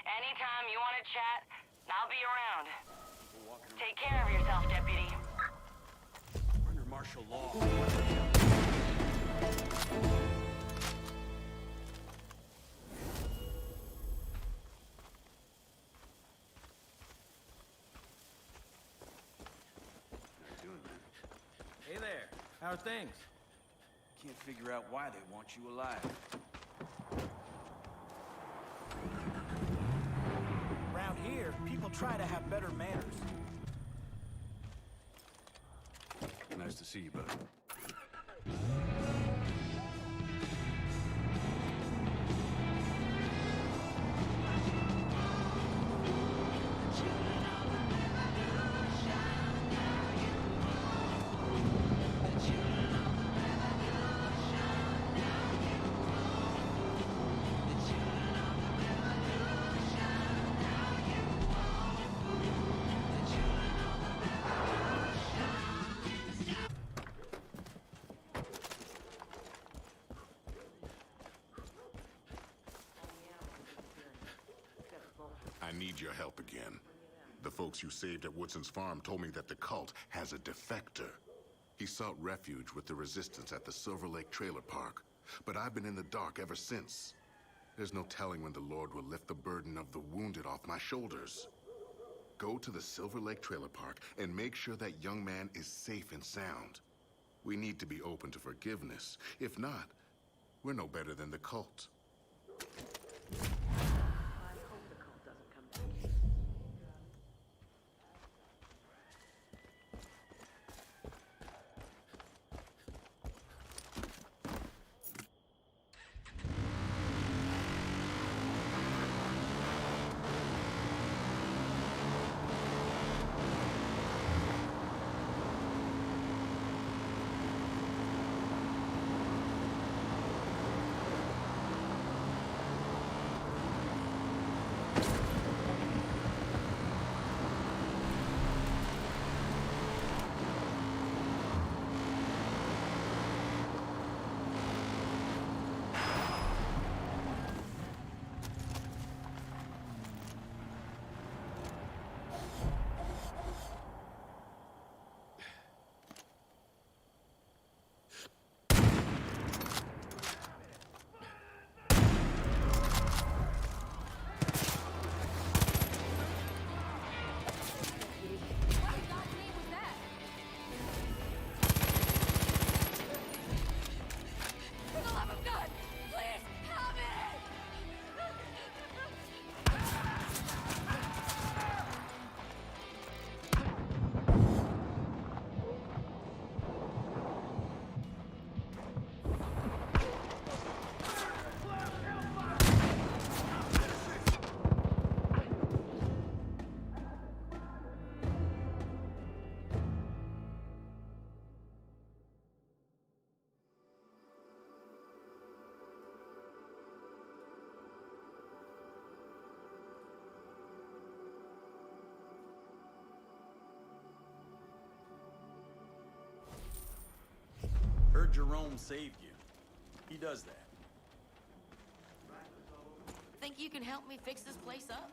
Anytime you want to chat, I'll be around. Take care of yourself, Deputy. Under martial law. Hey there, how are things? Can't figure out why they want you alive. Around here, people try to have better manners. Nice to see you, buddy. I need your help again. The folks you saved at Woodson's farm told me that the cult has a defector. He sought refuge with the resistance at the Silver Lake Trailer Park, but I've been in the dark ever since. There's no telling when the Lord will lift the burden of the wounded off my shoulders. Go to the Silver Lake Trailer Park and make sure that young man is safe and sound. We need to be open to forgiveness. If not, we're no better than the cult. Heard Jerome saved you. He does that. Think you can help me fix this place up?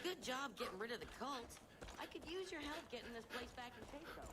Good job getting rid of the cult. I could use your help getting this place back in shape, though.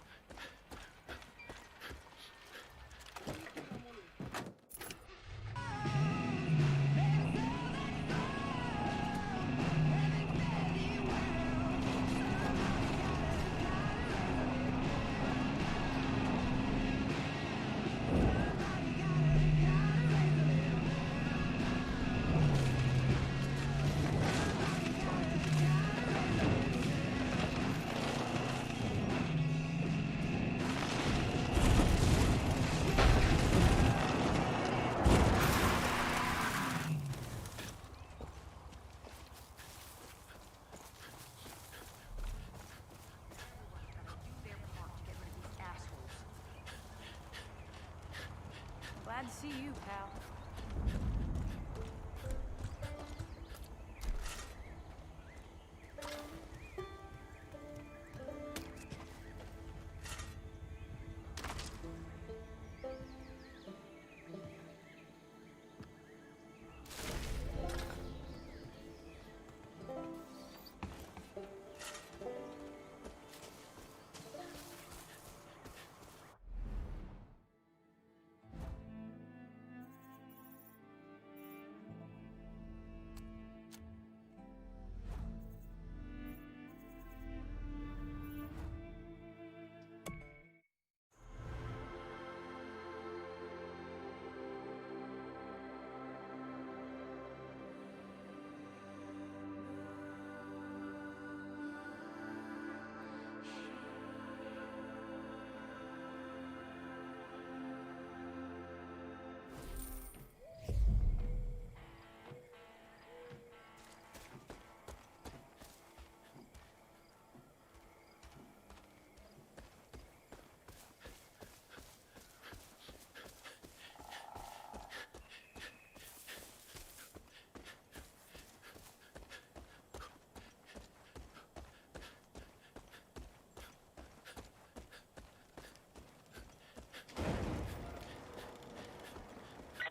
Glad to see you, pal.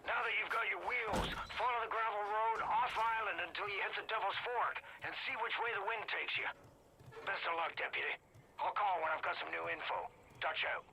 Now that you've got your wheels, follow the gravel road off island until you hit the Devil's Fork and see which way the wind takes you. Best of luck, Deputy. I'll call when I've got some new info. Dutch out.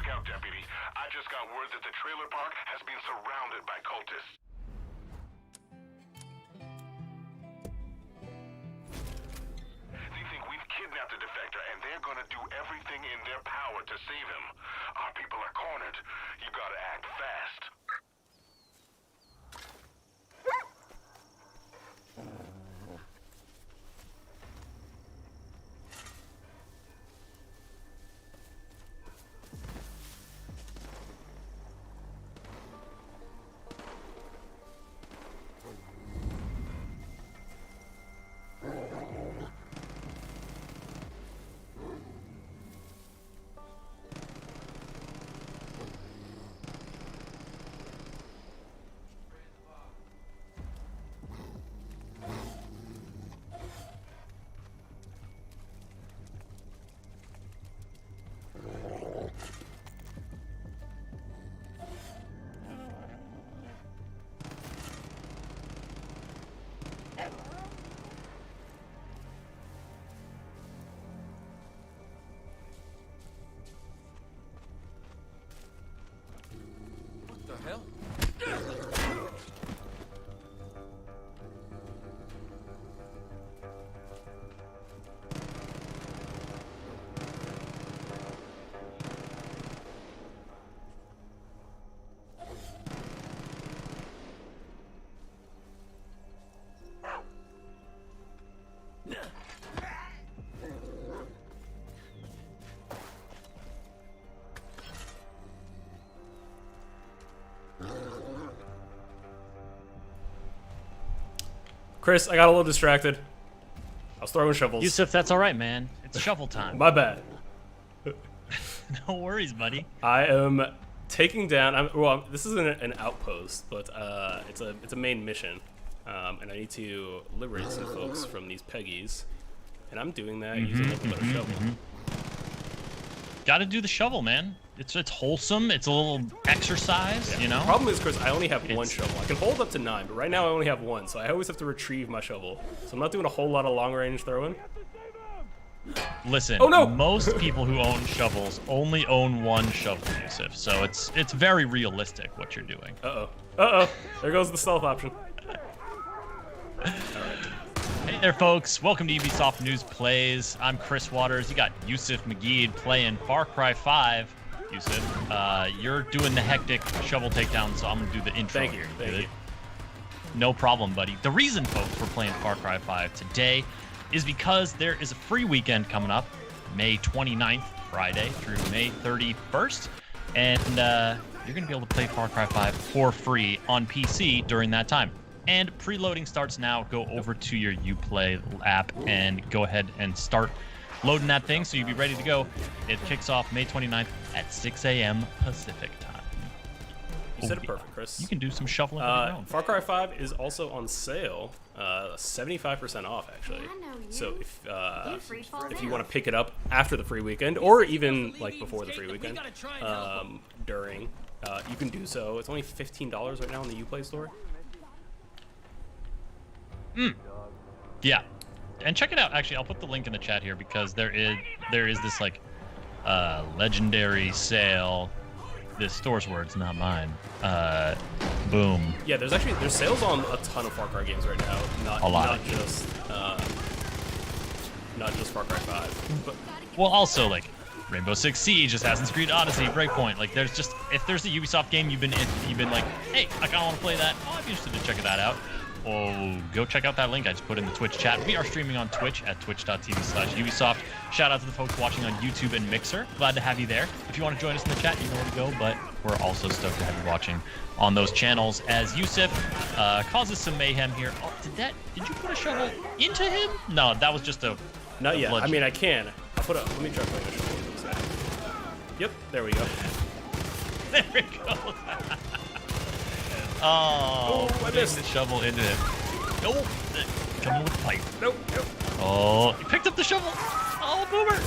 Look out, Deputy. I just got word that the trailer park has been surrounded by cultists. They think we've kidnapped the defector, and they're gonna do everything in their power to save him. Our people are cornered. You gotta act fast. Chris, I got a little distracted. I was throwing shovels. Yusuf, that's all right, man. It's shovel time. My bad. No worries, buddy. I am taking down. Well, this isn't an outpost, but it's a main mission, and I need to liberate some folks from these Peggies, and I'm doing that using nothing but a shovel. Got to do the shovel, man. It's wholesome. It's a little exercise, you know. The problem is, Chris, I only have one shovel. I can hold up to 9, but right now I only have one, so I always have to retrieve my shovel. So I'm not doing a whole lot of long-range throwing. Listen, oh, no! Most people who own shovels only own one shovel, Yusuf. So it's very realistic what you're doing. Uh-oh. There goes the stealth option. Hey there, folks. Welcome to Ubisoft News Plays. I'm Chris Waters. You got Yusuf McGee playing Far Cry 5. Yusuf, you're doing the hectic shovel takedown, so I'm going to do the intro. Thank you. No problem, buddy. The reason, folks, we're playing Far Cry 5 today is because there is a free weekend coming up, May 29th, Friday, through May 31st. And you're going to be able to play Far Cry 5 for free on PC during that time. And preloading starts now. Go over to your Uplay app and go ahead and start loading that thing so you'll be ready to go. It kicks off May 29th at 6 a.m. Pacific time. You said it perfect, Chris. You can do some shuffling of your own. Far Cry 5 is also on sale, 75% off actually. So if you want to pick it up after the free weekend, or even like before the free weekend, during, you can do so. It's only $15 right now in the Uplay store. Yeah, and check it out. Actually, I'll put the link in the chat here because there is this like legendary sale. This store's words, not mine. Boom. Yeah, there's sales on a ton of Far Cry games right now. Not just Far Cry 5. But well, also like Rainbow Six Siege, Assassin's Creed Odyssey, Breakpoint. Like there's just, if there's a Ubisoft game you've been like, hey, I kind of want to play that. Oh, I'd be interested to check that out. Oh, go check out that link I just put in the Twitch chat. We are streaming on Twitch at twitch.tv/Ubisoft. Shout out to the folks watching on YouTube and Mixer. Glad to have you there. If you want to join us in the chat, you know where to go, but we're also stoked to have you watching on those channels as Yusuf causes some mayhem here. Oh, did you put a shovel into him? No, that was just a... Not yet. I mean, I can. Let me try putting a shovel into. Yep, there we go. There we go. Oh, I missed the shovel into him. Nope. Coming with the pipe. Nope. Oh, you picked up the shovel. Oh, Boomer.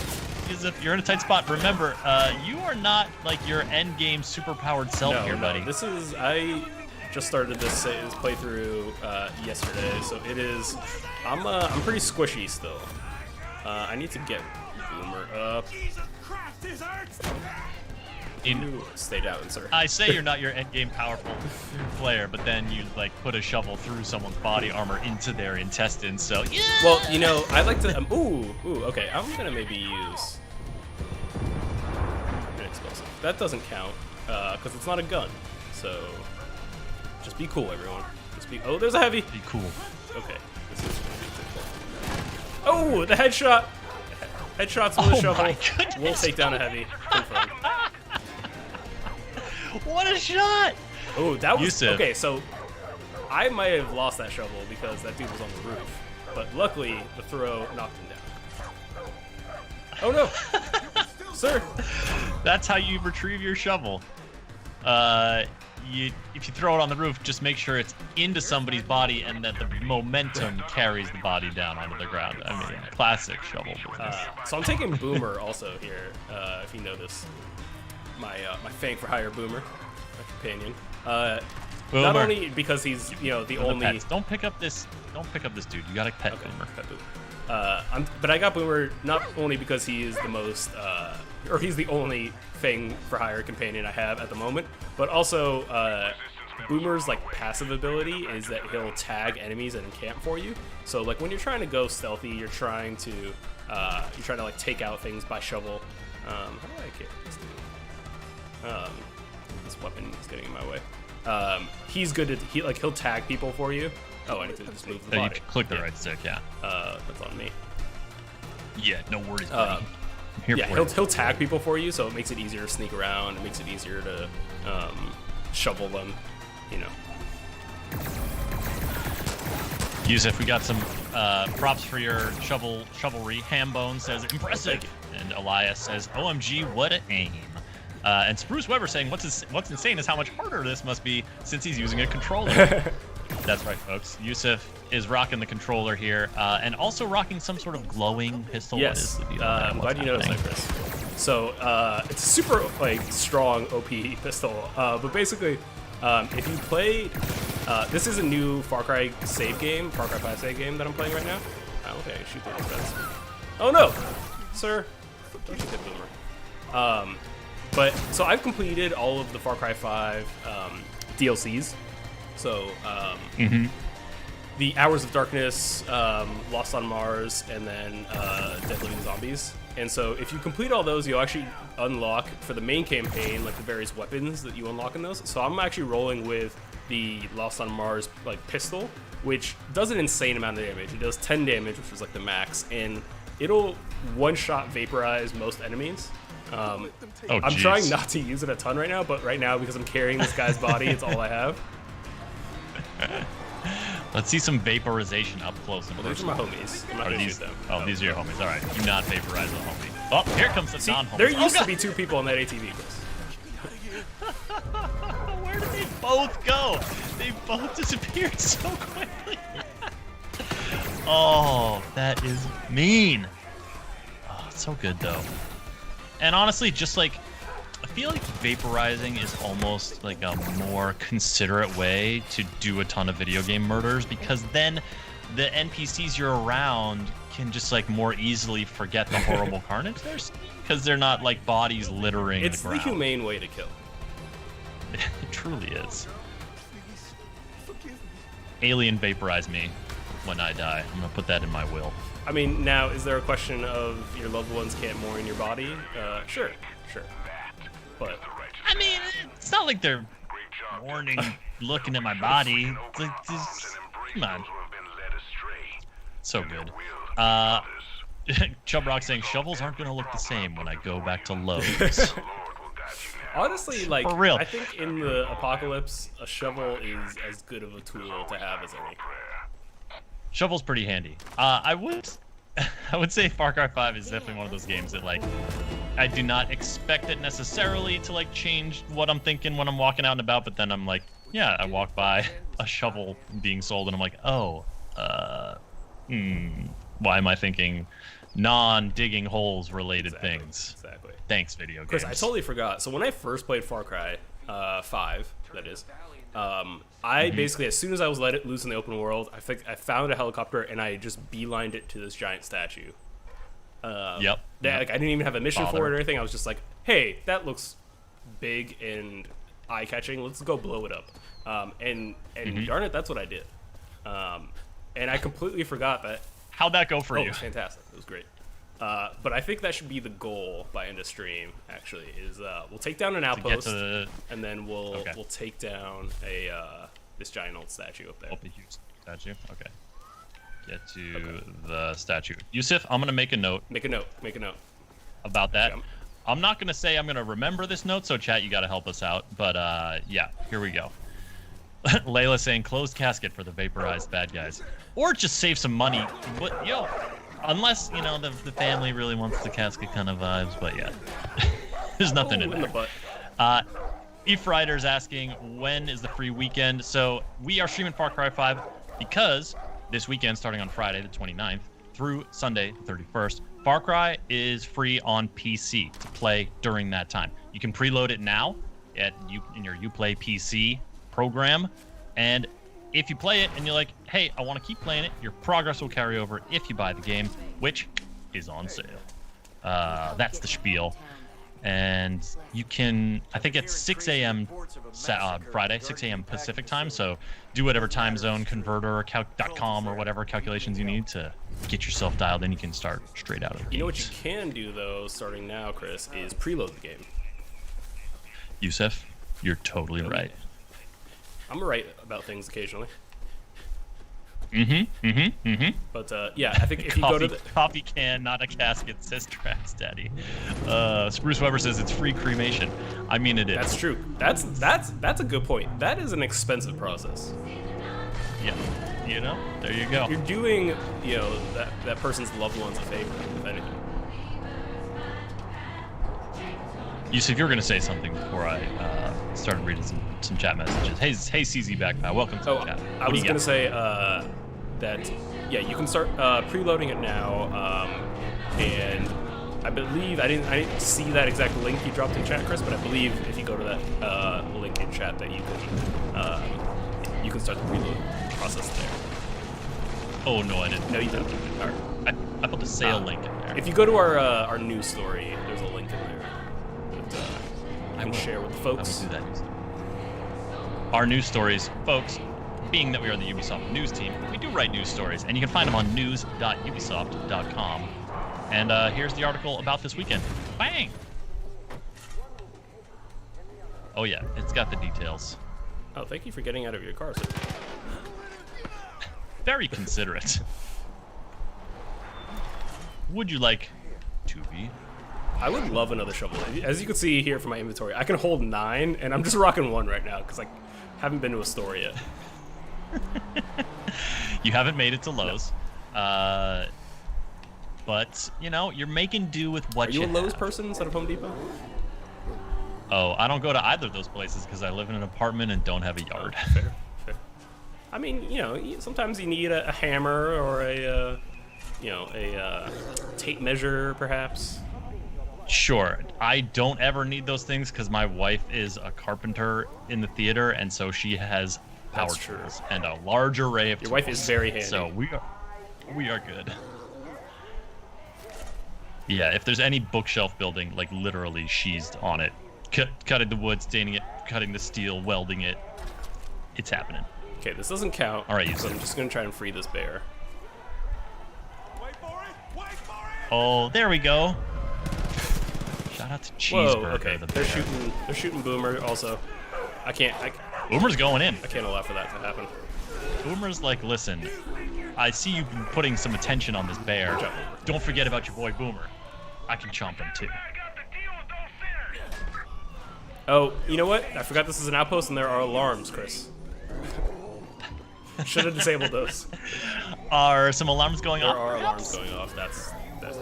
You're in a tight spot. Remember, you are not like your end game super powered self here, buddy. This is, I just started this playthrough yesterday, so it is. I'm pretty squishy still. I need to get Boomer up. Stay down, sir. I say you're not your endgame powerful player, but then you like put a shovel through someone's body armor into their intestines. So yeah. Well, you know, I like to. Okay. I'm gonna maybe use an explosive. That doesn't count because it's not a gun. So just be cool, everyone. Just be. Oh, there's a heavy. Be cool. Okay. This is gonna be difficult. Oh, the headshot. Headshots with a shovel. My goodness. We'll take down a heavy. Confirmed. What a shot! Oh, that was Yusuf. Okay. So I might have lost that shovel because that dude was on the roof, but luckily the throw knocked him down. Oh no, sir! That's how you retrieve your shovel. If you throw it on the roof, just make sure it's into somebody's body and that the momentum carries the body down onto the ground. I mean, classic shovel business. So I'm taking Boomer also here. If you notice. My Fang for Hire Boomer, my companion. Boomer. Not only because he's the only. Pets. Don't pick up this dude. You gotta pet Boomer. Pet Boomer. But I got Boomer not only because he is the most, or he's the only Fang for Hire companion I have at the moment, but also Boomer's like passive ability is that he'll tag enemies and encamp for you. So like when you're trying to go stealthy, you're trying to like take out things by shovel. How do I get this dude? This weapon is getting in my way. He's good at he'll tag people for you. Oh, I need to just move the body. You click the right stick, yeah. That's on me. Yeah, no worries, buddy. Yeah, he'll tag people for you, so it makes it easier to sneak around. It makes it easier to shovel them, you know. Yusuf, we got some props for your shovelry. Hambone says impressive, and Elias says OMG, what an aim. And Spruce Weber saying what's insane is how much harder this must be since he's using a controller. That's right, folks. Yusuf is rocking the controller here, and also rocking some sort of glowing pistol. Yes, what is the deal? I'm glad you noticed that, Chris. So it's a super strong OP pistol, but basically, if you play, this is a new Far Cry save game, Far Cry 5 save game that I'm playing right now. Okay, shoot those guys. Oh no, sir! Don't shoot the boomer. But so I've completed all of the Far Cry 5 DLCs. So the Hours of Darkness, Lost on Mars, and then Dead Living Zombies. And so if you complete all those, you'll actually unlock for the main campaign like the various weapons that you unlock in those. So I'm actually rolling with the Lost on Mars pistol, which does an insane amount of damage. It does 10 damage, which is like the max, and it'll one-shot vaporize most enemies. I'm trying not to use it a ton right now, but right now, because I'm carrying this guy's body, it's all I have. Let's see some vaporization up close and These are my homies. I'm not gonna shoot them. Oh, these are your homies. All right, do not vaporize the homie. Oh, here comes the non-homies. There used to be 2 people on that ATV, Chris. Where did they both go? They both disappeared so quickly. Oh, that is mean. Oh, it's so good though. And honestly, just like, I feel like vaporizing is almost like a more considerate way to do a ton of video game murders, because then the NPCs you're around can just like more easily forget the horrible carnage they're seeing, because they're not like bodies littering the ground. It's the humane way to kill. It truly is. Alien vaporize me when I die. I'm gonna put that in my will. I mean, now, is there a question of your loved ones can't mourn your body? Sure. But I mean, it's not like they're mourning, looking at my body. It's like, come on. So good. Chub Rock saying shovels aren't gonna look the same when I go back to Lowe's. honestly, like, For real. I think in the apocalypse, a shovel is as good of a tool to have as any. Shovel's pretty handy. I would say Far Cry 5 is definitely one of those games that, like, I do not expect it necessarily to, like, change what I'm thinking when I'm walking out and about, but then I'm like, yeah, I walk by a shovel being sold and I'm like, oh, why am I thinking non-digging holes related things? Exactly. Thanks, video games. Chris, I totally forgot. So when I first played Far Cry 5, that is, I basically, as soon as I was let it loose in the open world, I found a helicopter and I just beelined it to this giant statue. Like, I didn't even have a mission for it or anything. I was just like, hey, that looks big and eye-catching. Let's go blow it up. And darn it, that's what I did. And I completely forgot that. How'd that go for you? It was fantastic. It was great. But I think that should be the goal by end of stream. Actually, is we'll take down an outpost, and then we'll take down this giant old statue up there. Statue. Okay. Get to the statue. Yusuf, I'm gonna make a note. Make a note about that. I'm not gonna say I'm gonna remember this note, so chat, you gotta help us out. But yeah, here we go. Layla saying closed casket for the vaporized bad guys, or just save some money. But unless the family really wants the casket kind of vibes. But yeah, there's nothing in there. Eve Rider's asking when is the free weekend. So we are streaming Far Cry 5 because this weekend, starting on Friday the 29th through Sunday the 31st, Far Cry is free on PC to play during that time. You can preload it now in your Uplay PC program, and if you play it and you're like, hey, I want to keep playing it, your progress will carry over if you buy the game, which is on sale. That's the spiel. And you can, I think it's 6 a.m. Friday, 6 a.m. Pacific time, so do whatever time zone converter or .com or whatever calculations you need to get yourself dialed in. You can start straight out of the gate. You know what you can do, though, starting now, Chris, is preload the game. Yusuf, you're totally right. I'm right about things occasionally. But yeah, I think if you go to the coffee can, not a casket, says Trax Daddy. Spruce Weber says it's free cremation. I mean, it is. That's true. That's a good point. That is an expensive process. Yeah. You know, there you go. You're doing, you know, that person's loved ones a favor, if anything. Yusuf, you were going to say something before I started reading some chat messages. Hey, CZ Backpack, welcome to the chat. I was going to say that, yeah, you can start preloading it now, and I believe, I didn't see that exact link you dropped in chat, Chris, but I believe if you go to that link in chat that you can start the preload process there. Oh, no, I didn't. No, you didn't. All right. I put the sale link in there. If you go to our news story, there's a link in there that I can share with the folks. I will do that. Our news stories, folks, being that we are the Ubisoft news team, we do write news stories, and you can find them on news.ubisoft.com. And here's the article about this weekend. Bang! Oh yeah, it's got the details. Oh, thank you for getting out of your car, sir. Very considerate. Would you like to be? I would love another shovel. As you can see here from my inventory, I can hold 9, and I'm just rocking 1 right now because I haven't been to a store yet. You haven't made it to Lowe's. But, you know, you're making do with what you have. Are you a Lowe's person instead of Home Depot? Oh, I don't go to either of those places because I live in an apartment and don't have a yard. Fair. I mean, you know, sometimes you need a hammer or a tape measure, perhaps. Sure. I don't ever need those things because my wife is a carpenter in the theater, and so she has power tools and a large array of tools. Your wife is very handy. So we are good. Yeah, if there's any bookshelf building, like literally she's on it. Cutting the wood, staining it, cutting the steel, welding it. It's happening. Okay, this doesn't count. All right, so I'm just going to try and free this bear. Oh, there we go. Shout out to Cheeseburger. Whoa, okay. The They're shooting Boomer also. Boomer's going in. I can't allow for that to happen. Boomer's like, listen, I see you putting some attention on this bear. Don't forget about your boy Boomer. I can chomp him too. Oh, you know what? I forgot this is an outpost and there are alarms, Chris. Should have disabled those. Are some alarms going off? There are alarms going off. That's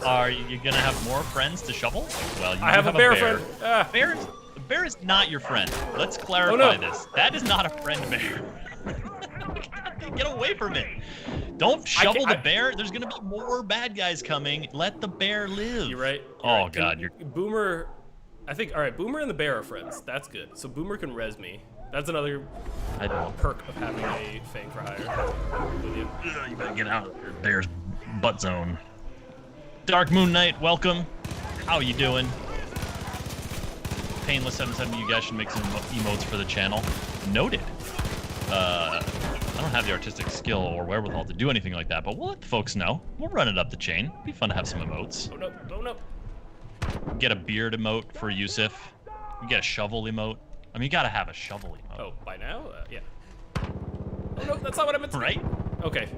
Are you gonna have more friends to shovel? Well, I have a bear friend. Ah. The bear is not your friend. Let's clarify this. That is not a friend bear. Get away from it. Don't shovel the bear. There's gonna be more bad guys coming. Let the bear live. You're right. Oh God, Boomer. I think all right. Boomer and the bear are friends. That's good. So Boomer can res me. That's another perk of having a Fang for Hire with you. You better get out of your bear's butt zone. Dark Moon Knight, welcome. How you doing? Painless77, you guys should make some emotes for the channel. Noted. I don't have the artistic skill or wherewithal to do anything like that, but we'll let the folks know. We'll run it up the chain. Be fun to have some emotes. Oh no, oh no. Get a beard emote for Yusuf. You get a shovel emote. I mean, you gotta have a shovel emote. Oh, by now? Yeah. Oh no, that's not what I meant to Right? Okay.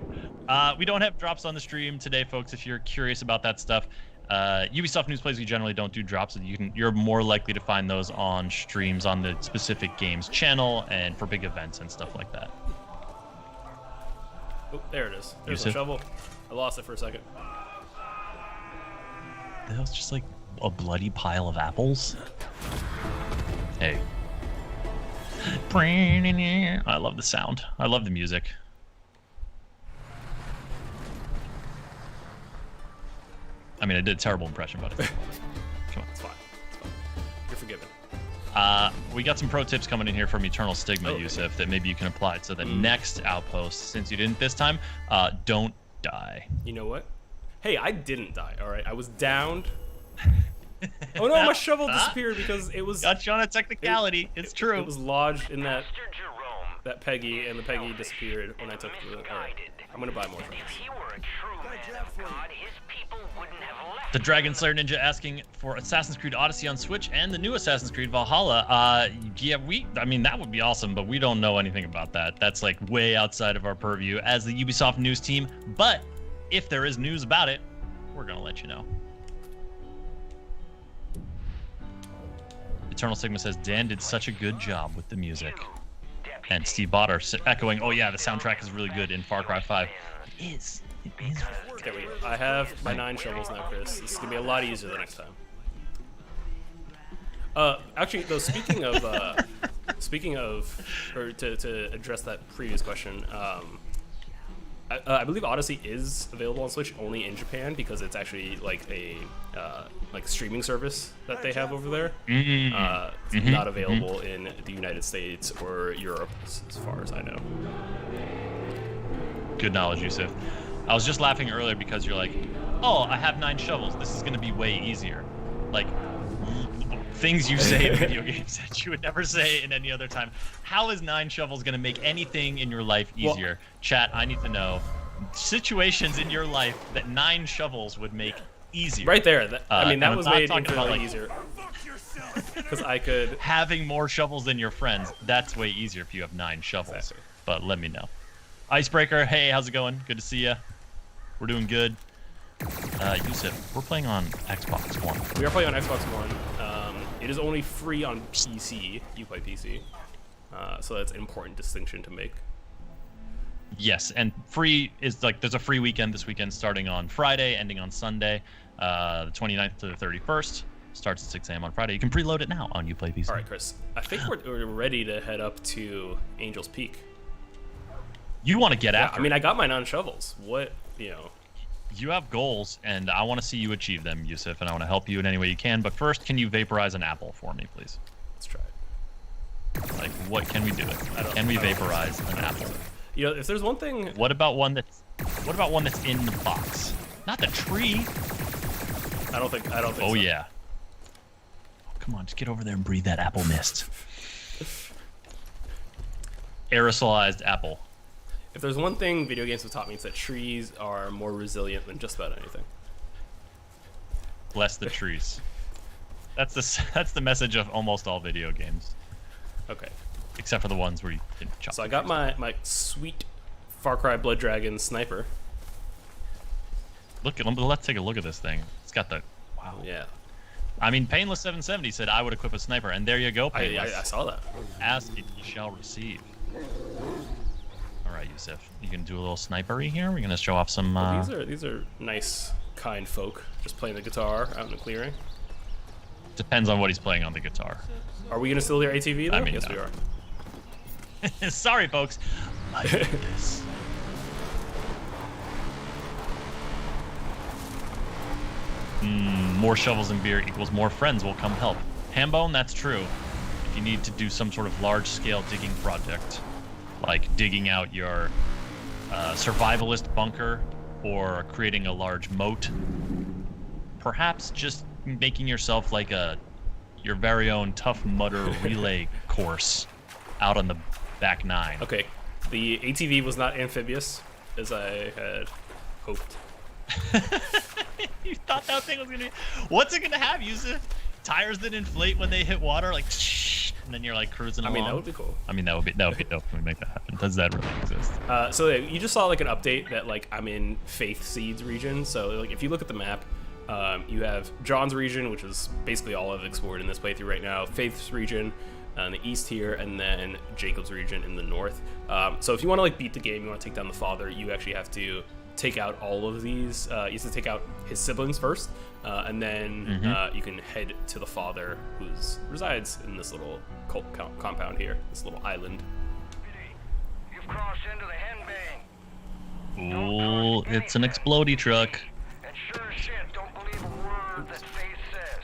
We don't have drops on the stream today, folks, if you're curious about that stuff. Ubisoft News Plays, we generally don't do drops, so you're more likely to find those on streams on the specific games channel and for big events and stuff like that. Oh, there it is. There's a shovel. I lost it for a second. That was just like a bloody pile of apples. Hey. I love the sound. I love the music. I mean, I did a terrible impression, buddy. Come on. It's fine. You're forgiven. We got some pro tips coming in here from Eternal Stigma, Yusuf, that maybe you can apply to the next outpost. Since you didn't this time, don't die. You know what? Hey, I didn't die, all right? I was downed. Oh no, my shovel disappeared because it was... Got you on a technicality. It's true. It was lodged in that Peggy, and the Peggy disappeared when I took the... Right. I'm gonna buy more. If he were a true man of God, his people wouldn't have left. The Dragon Slayer Ninja asking for Assassin's Creed Odyssey on Switch and the new Assassin's Creed Valhalla. Yeah, I mean, that would be awesome, but we don't know anything about that. That's like way outside of our purview as the Ubisoft news team. But if there is news about it, we're gonna let you know. Eternal Sigma says Dan did such a good job with the music. And Steve Botter echoing, oh yeah, the soundtrack is really good in Far Cry 5. It is. It is. There we go. I have my 9 shovels now, Chris. This is gonna be a lot easier the next time. Actually, though, speaking of, or to address that previous question, I believe Odyssey is available on Switch only in Japan because it's actually like a streaming service that they have over there. It's not available in the United States or Europe, as far as I know. Good knowledge, Yusuf. I was just laughing earlier because you're like, oh, I have 9 shovels. This is going to be way easier. Like, things you say in video games that you would never say in any other time. How is 9 shovels going to make anything in your life easier? Well, chat, I need to know situations in your life that 9 shovels would make easier. Right there. I mean, that was made infinitely like, easier. Because I could... Having more shovels than your friends, that's way easier if you have 9 shovels. Exactly. But let me know. Icebreaker, hey, how's it going? Good to see ya. We're doing good. Yusuf, we're playing on Xbox One. We are playing on Xbox One. It is only free on PC. You play PC. So that's an important distinction to make. Yes, and free is like, there's a free weekend this weekend starting on Friday, ending on Sunday. The 29th to the 31st. Starts at 6 a.m. on Friday. You can preload it now on Uplay PC. All right, Chris. I think we're ready to head up to Angel's Peak. You want to get after I mean, I got my 9 shovels. What, you know... You have goals, and I want to see you achieve them, Yusuf, and I want to help you in any way you can. But first, can you vaporize an apple for me, please? Let's try it. Like, what can we do? Can we vaporize an apple? You know, if there's one thing... What about one that's in the box? Not the tree. I don't think Oh, so. yeah. Oh, come on, just get over there and breathe that apple mist. Aerosolized apple. If there's one thing video games have taught me, it's that trees are more resilient than just about anything. Bless the trees. That's the message of almost all video games. Okay. Except for the ones where you can chop. So I got my sweet Far Cry Blood Dragon sniper. Let's take a look at this thing. It's got the... Wow. Yeah. I mean, Painless 770 said I would equip a sniper, and there you go, Painless. I saw that. Ask it, you shall receive. All right, Yusuf, you can do a little snipery here. We're gonna show off some. These are nice, kind folk, just playing the guitar out in the clearing. Depends on what he's playing on the guitar. Are we gonna steal their ATV though? I mean, yes, no. we are. Sorry, folks. My goodness. More shovels and beer equals more friends will come help. Hambone, that's true. If you need to do some sort of large-scale digging project, like digging out your survivalist bunker or creating a large moat, perhaps just making yourself like your very own Tough Mudder relay course out on the back 9. Okay, the ATV was not amphibious as I had hoped. You thought that thing was gonna be... What's it gonna have, Yusuf? Tires that inflate when they hit water, like, and then you're like cruising along. I mean, that would be cool. I mean, that would be dope if we make that happen. Does that really exist? So you just saw like an update that like I'm in Faith Seeds region. So like if you look at the map, you have John's region, which is basically all I've explored in this playthrough right now. Faith's region in the east here, and then Jacob's region in the north. So if you want to like beat the game, you want to take down the father, you actually have to take out all of these. You have to take out his siblings first, and then you can head to the father, who resides in this little cult compound here, this little island. You've crossed into the henbane. Ooh, it's an explodey truck. And sure as shit, don't believe a word that Faith says.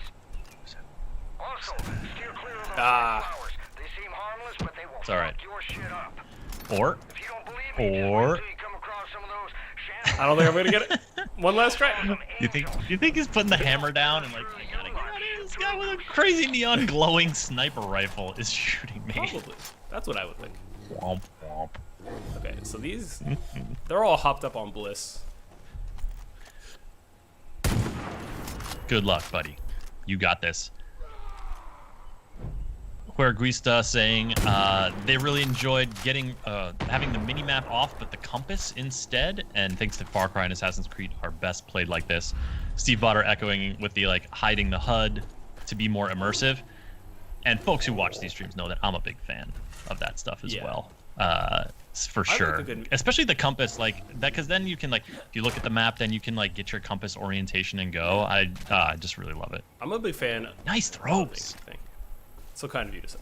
Also, steer clear of those flowers. They seem harmless, but they will It's all right. fuck your shit up. Or If you don't believe me, just wait till you come across some of those I don't think I'm gonna get it. One last try. you think he's putting the hammer down and like, I gotta get out of here. This guy with a crazy neon glowing sniper rifle is shooting me. Probably. That's what I would think. Womp womp. Okay, so these, they're all hopped up on Bliss. Good luck, buddy. You got this. Huerguista saying they really enjoyed getting having the minimap off, but the compass instead, and thinks that Far Cry and Assassin's Creed are best played like this. Steve Botter echoing with the like hiding the HUD to be more immersive. And folks who watch these streams know that I'm a big fan. of that stuff as Yeah. well. For I like sure. a good- Especially the compass, like that, because then you can like, if you look at the map, then you can like get your compass orientation and go. I just really love it. I'm a big fan. Nice throws. Thank you. So kind of you to say.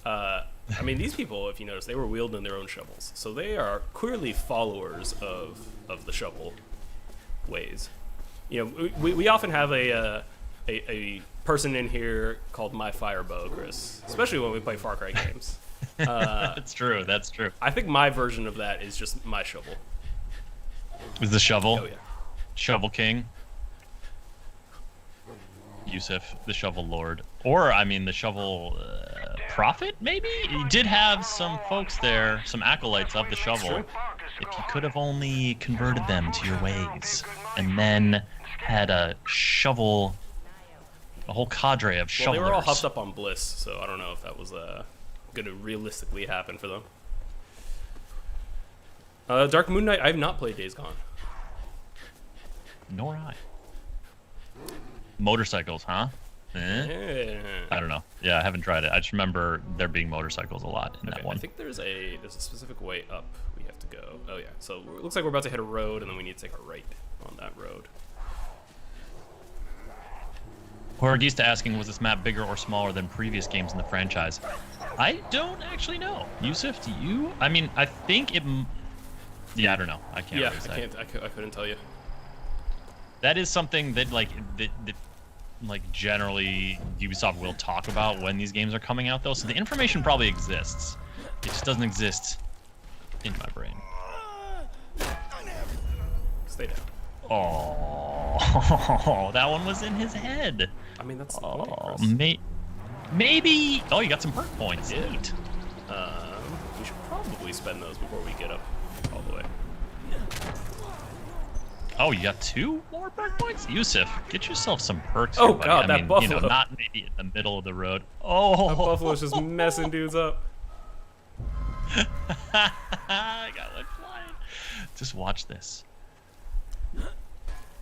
I mean, these people, if you notice, they were wielding their own shovels, so they are clearly followers of the shovel ways. You know, we often have a person in here called My Firebow, Chris, especially when we play Far Cry games. That's true. That's true. I think my version of that is just my shovel. Is the shovel? Oh yeah. Shovel King. Yusuf, the Shovel Lord. Or, I mean, the Shovel Prophet, maybe? You did have some folks there, some acolytes of the shovel. If you could have only converted them to your ways, and then had a shovel, a whole cadre of shovelers. Well, they were all hopped up on Bliss, so I don't know if that was going to realistically happen for them. Dark Moon Knight, I have not played Days Gone. Nor I. Motorcycles, huh? Yeah. I don't know. Yeah, I haven't tried it. I just remember there being motorcycles a lot in that one. I think there's a specific way up we have to go. Oh yeah. So it looks like we're about to hit a road, and then we need to take a right on that road. Horagista asking, was this map bigger or smaller than previous games in the franchise? I don't actually know. Yusuf, do you? I mean, I think it... Yeah, I don't know. I can't really say. I couldn't tell you. That is something that, like, generally Ubisoft will talk about when these games are coming out, though. So the information probably exists. It just doesn't exist in my brain. Stay down. Oh, that one was in his head. I mean, that's the Oh, point, Chris. maybe. Oh, you got some perk points. Yeah. Neat. We should probably spend those before we get up all the way. Oh, you got 2 more perk points? Yusuf, get yourself some perks. Oh, here, buddy. God, I that mean, buffalo. You know, not maybe in the middle of the road. Oh, Buffalo's just messing dudes up. I got one flying. Just watch this.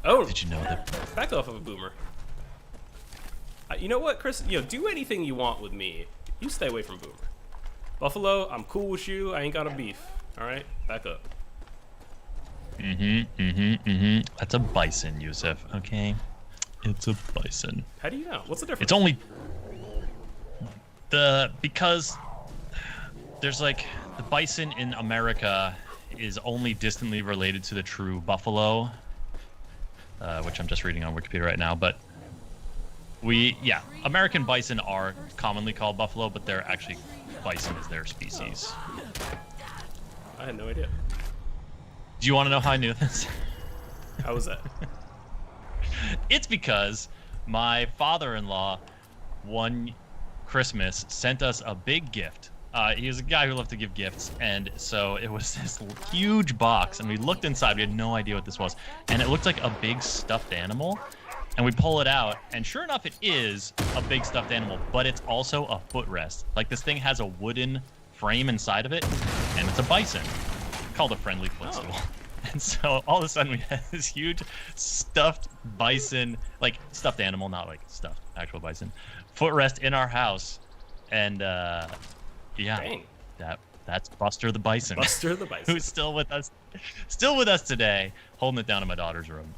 Oh, Did you know that? back off of a boomer. You know what, Chris? You know, do anything you want with me. You stay away from boomer. Buffalo, I'm cool with you. I ain't got a beef. All right, back up. That's a bison, Yusuf. Okay, it's a bison. How do you know? What's the difference? It's only because there's like the bison in America is only distantly related to the true buffalo, which I'm just reading on Wikipedia right now. But American bison are commonly called buffalo, but they're actually bison is their species. I had no idea. Do you want to know how I knew this? How was that? It's because my father-in-law one Christmas sent us a big gift. He was a guy who loved to give gifts, and so it was this huge box, and we looked inside. We had no idea what this was, and it looked like a big stuffed animal. And we pull it out, and sure enough, it is a big stuffed animal, but it's also a footrest. Like, this thing has a wooden frame inside of it, and it's a bison, called a friendly footstool. Oh. And so all of a sudden we had this huge stuffed bison, like stuffed animal, not like stuffed actual bison, footrest in our house. And yeah, Dang. that's Buster the Bison. Buster the Bison. Who's still with us today, holding it down in my daughter's room.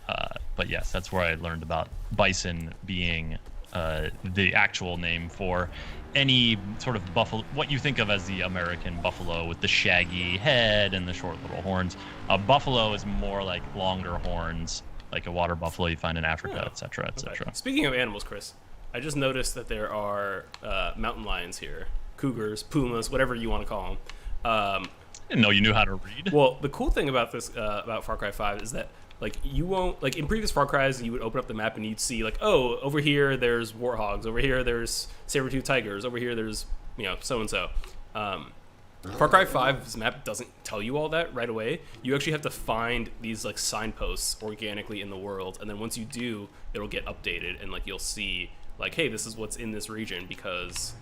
But yes, that's where I learned about bison being the actual name for any sort of buffalo, what you think of as the American buffalo with the shaggy head and the short little horns. A buffalo is more like longer horns, like a water buffalo you find in Africa, etc., etc. Speaking of animals, Chris, I just noticed that there are mountain lions here, cougars, pumas, whatever you want to call them. I didn't know you knew how to read. Well, the cool thing about this, about Far Cry 5, is that like you won't, like in previous Far Cries, you would open up the map and you'd see like, oh, over here there's warthogs, over here there's saber-toothed tigers, over here there's, you know, so and so. Far Cry 5's map doesn't tell you all that right away. You actually have to find these like signposts organically in the world, and then once you do, it'll get updated, and like you'll see like, hey, this is what's in this region because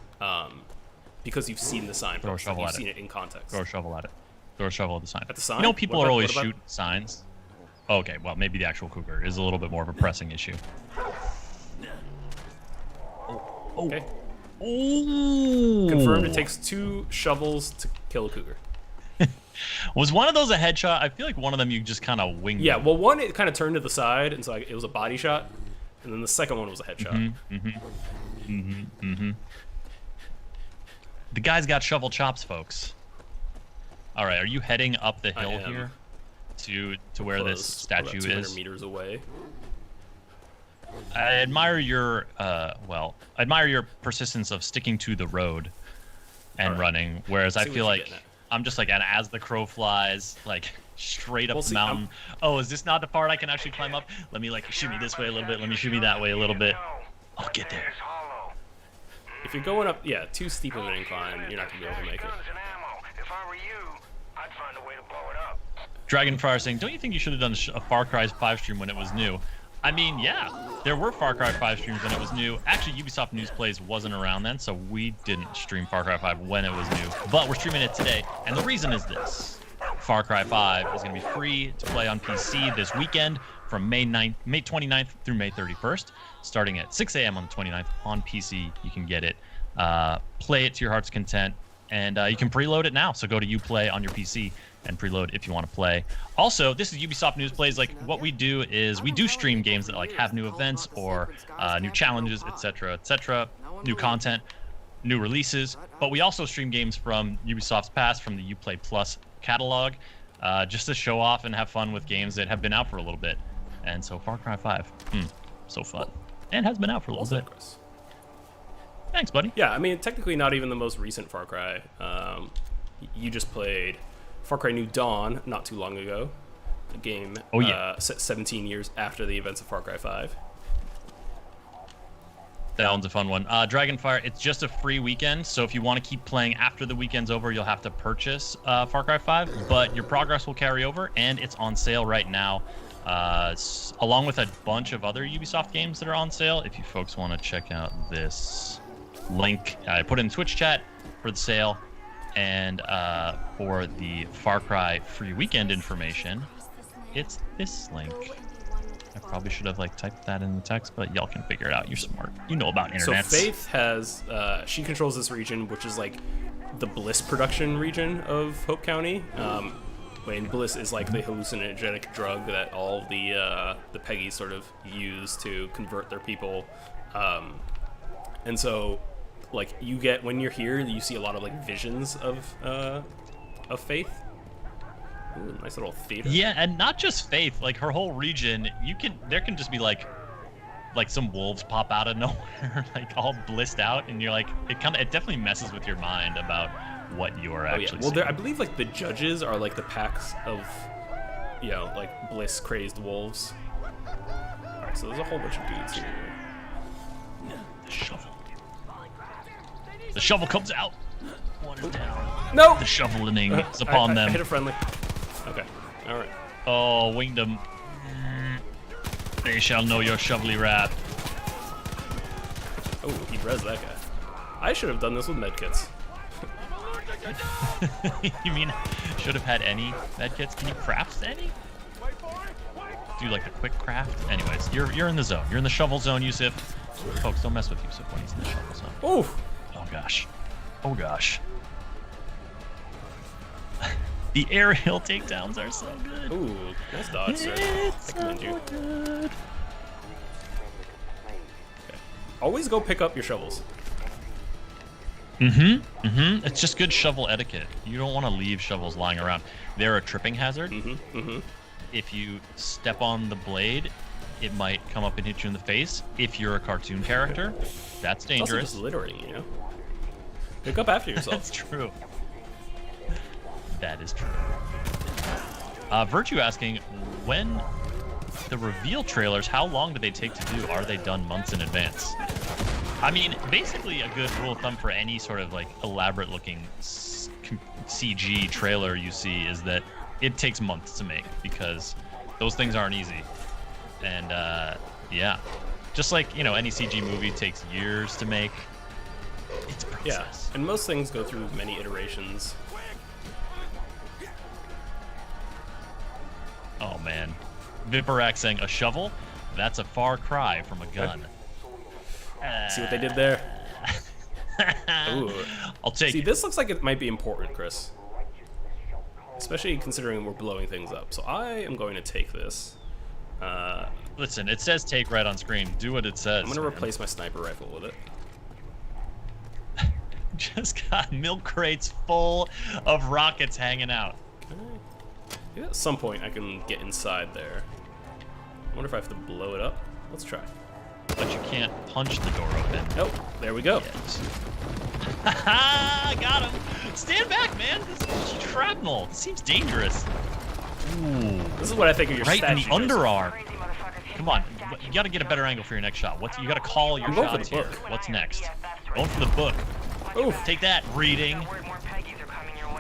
you've seen the sign. Throw a shovel you've at seen it. it in context. Throw a shovel at it. Throw a shovel at the sign. At the sign? You know, people What are about- always what about- shooting signs. Okay, well, maybe the actual cougar is a little bit more of a pressing issue. Okay. Ooh. Confirmed it takes 2 shovels to kill a cougar. Was one of those a headshot? I feel like one of them you just kind of winged. Yeah, well, one, it kind of turned to the side, and so it was a body shot. And then the second one was a headshot. The guy's got shovel chops, folks. All right, are you heading up the hill here to where this statue about 200 is? meters away. I admire your persistence of sticking to the road and running, whereas I feel like I'm just like, and as the crow flies, like straight up the mountain. Oh, is this not the part I can actually climb up? Let me like shimmy this way a little bit. Let me shimmy that way a little bit. I'll get there. If you're going up, too steep of an incline, you're not gonna be able to make it. If I were you, I'd find a way to blow it up. Dragonfire saying, don't you think you should have done a Far Cry 5 stream when it was new? I mean, yeah, there were Far Cry 5 streams when it was new. Actually, Ubisoft News Plays wasn't around then, so we didn't stream Far Cry 5 when it was new. But we're streaming it today, and the reason is this. Far Cry 5 is going to be free to play on PC this weekend from May 29th through May 31st, starting at 6 a.m. on the 29th on PC. You can get it, play it to your heart's content, and you can preload it now. So go to Uplay on your PC and preload if you want to play. Also, this is Ubisoft News Plays. Like, what we do is we do stream games that like have new events or new challenges, etc., new content, new releases. But we also stream games from Ubisoft's past, from the Uplay Plus catalog, just to show off and have fun with games that have been out for a little bit. And so Far Cry 5, so fun, and has been out for a little bit. Thanks, buddy. Yeah, I mean, technically not even the most recent Far Cry. You just played Far Cry New Dawn not too long ago. A game 17 years after the events of Far Cry 5. That one's a fun one. Dragonfire, it's just a free weekend, so if you want to keep playing after the weekend's over, you'll have to purchase Far Cry 5, but your progress will carry over, and it's on sale right now, along with a bunch of other Ubisoft games that are on sale. If you folks want to check out this link, I put in Twitch chat for the sale, and for the Far Cry free weekend information, it's this link. I probably should have like typed that in the text, but y'all can figure it out. You're smart. You know about internet. So Faith has, she controls this region, which is like the Bliss production region of Hope County. When Bliss is like the hallucinogenic drug that all of the Peggies sort of use to convert their people. And so, like, you get, when you're here, you see a lot of like visions of Faith. Ooh, nice little theater. Yeah, and not just Faith, like her whole region, there can just be like some wolves pop out of nowhere, like all blissed out, and you're like, it definitely messes with your mind about what you are actually Well, seeing. I believe like the judges are like the packs of, like bliss crazed wolves. Alright, so there's a whole bunch of dudes here. The shovel. The shovel comes out. One is down. No! The shoveling is upon them. I hit a friendly. Okay, alright. Oh, winged them. They shall know your shovelly wrath. Oh, he rezzed that guy. I should have done this with medkits. You mean should have had any medkits? Can you craft any? Do like a quick craft? Anyways, you're in the zone. You're in the shovel zone, Yusuf. Folks, don't mess with Yusuf when he's in the shovel zone. Oh! Oh gosh. Oh gosh. The aerial takedowns are so good. Ooh, nice dodge, sir. I commend you. Good. Okay. Always go pick up your shovels. It's just good shovel etiquette. You don't want to leave shovels lying around. They're a tripping hazard. If you step on the blade, it might come up and hit you in the face. If you're a cartoon character, that's dangerous. It's also just littering, Pick up after yourself. That's true. That is true. Virtue asking, when the reveal trailers, how long do they take to do? Are they done months in advance? I mean, basically a good rule of thumb for any sort of like elaborate looking CG trailer you see is that it takes months to make because those things aren't easy. And yeah, just like, any CG movie takes years to make. It's a process. Yeah, and most things go through many iterations. Oh man. Viparak saying a shovel? That's a far cry from a gun. See what they did there? Ooh. I'll take See, it. this looks like it might be important, Chris. Especially considering we're blowing things up. So I am going to take this. Listen, it says take right on screen. Do what it says. I'm going to man. replace my sniper rifle with it. Just got milk crates full of rockets hanging out. Yeah, at some point I can get inside there. I wonder if I have to blow it up. Let's try. But you can't punch the door open. Nope. There we go. Haha! Got him! Stand back, man! This is shrapnel. This seems dangerous. Ooh. This is what I think of your Right in the statue, Joseph. underarm. Come on, you gotta get a better angle for your next shot. You gotta call your I'm going for shots the here. book. What's next? Going for the book. Oof. Take that, reading.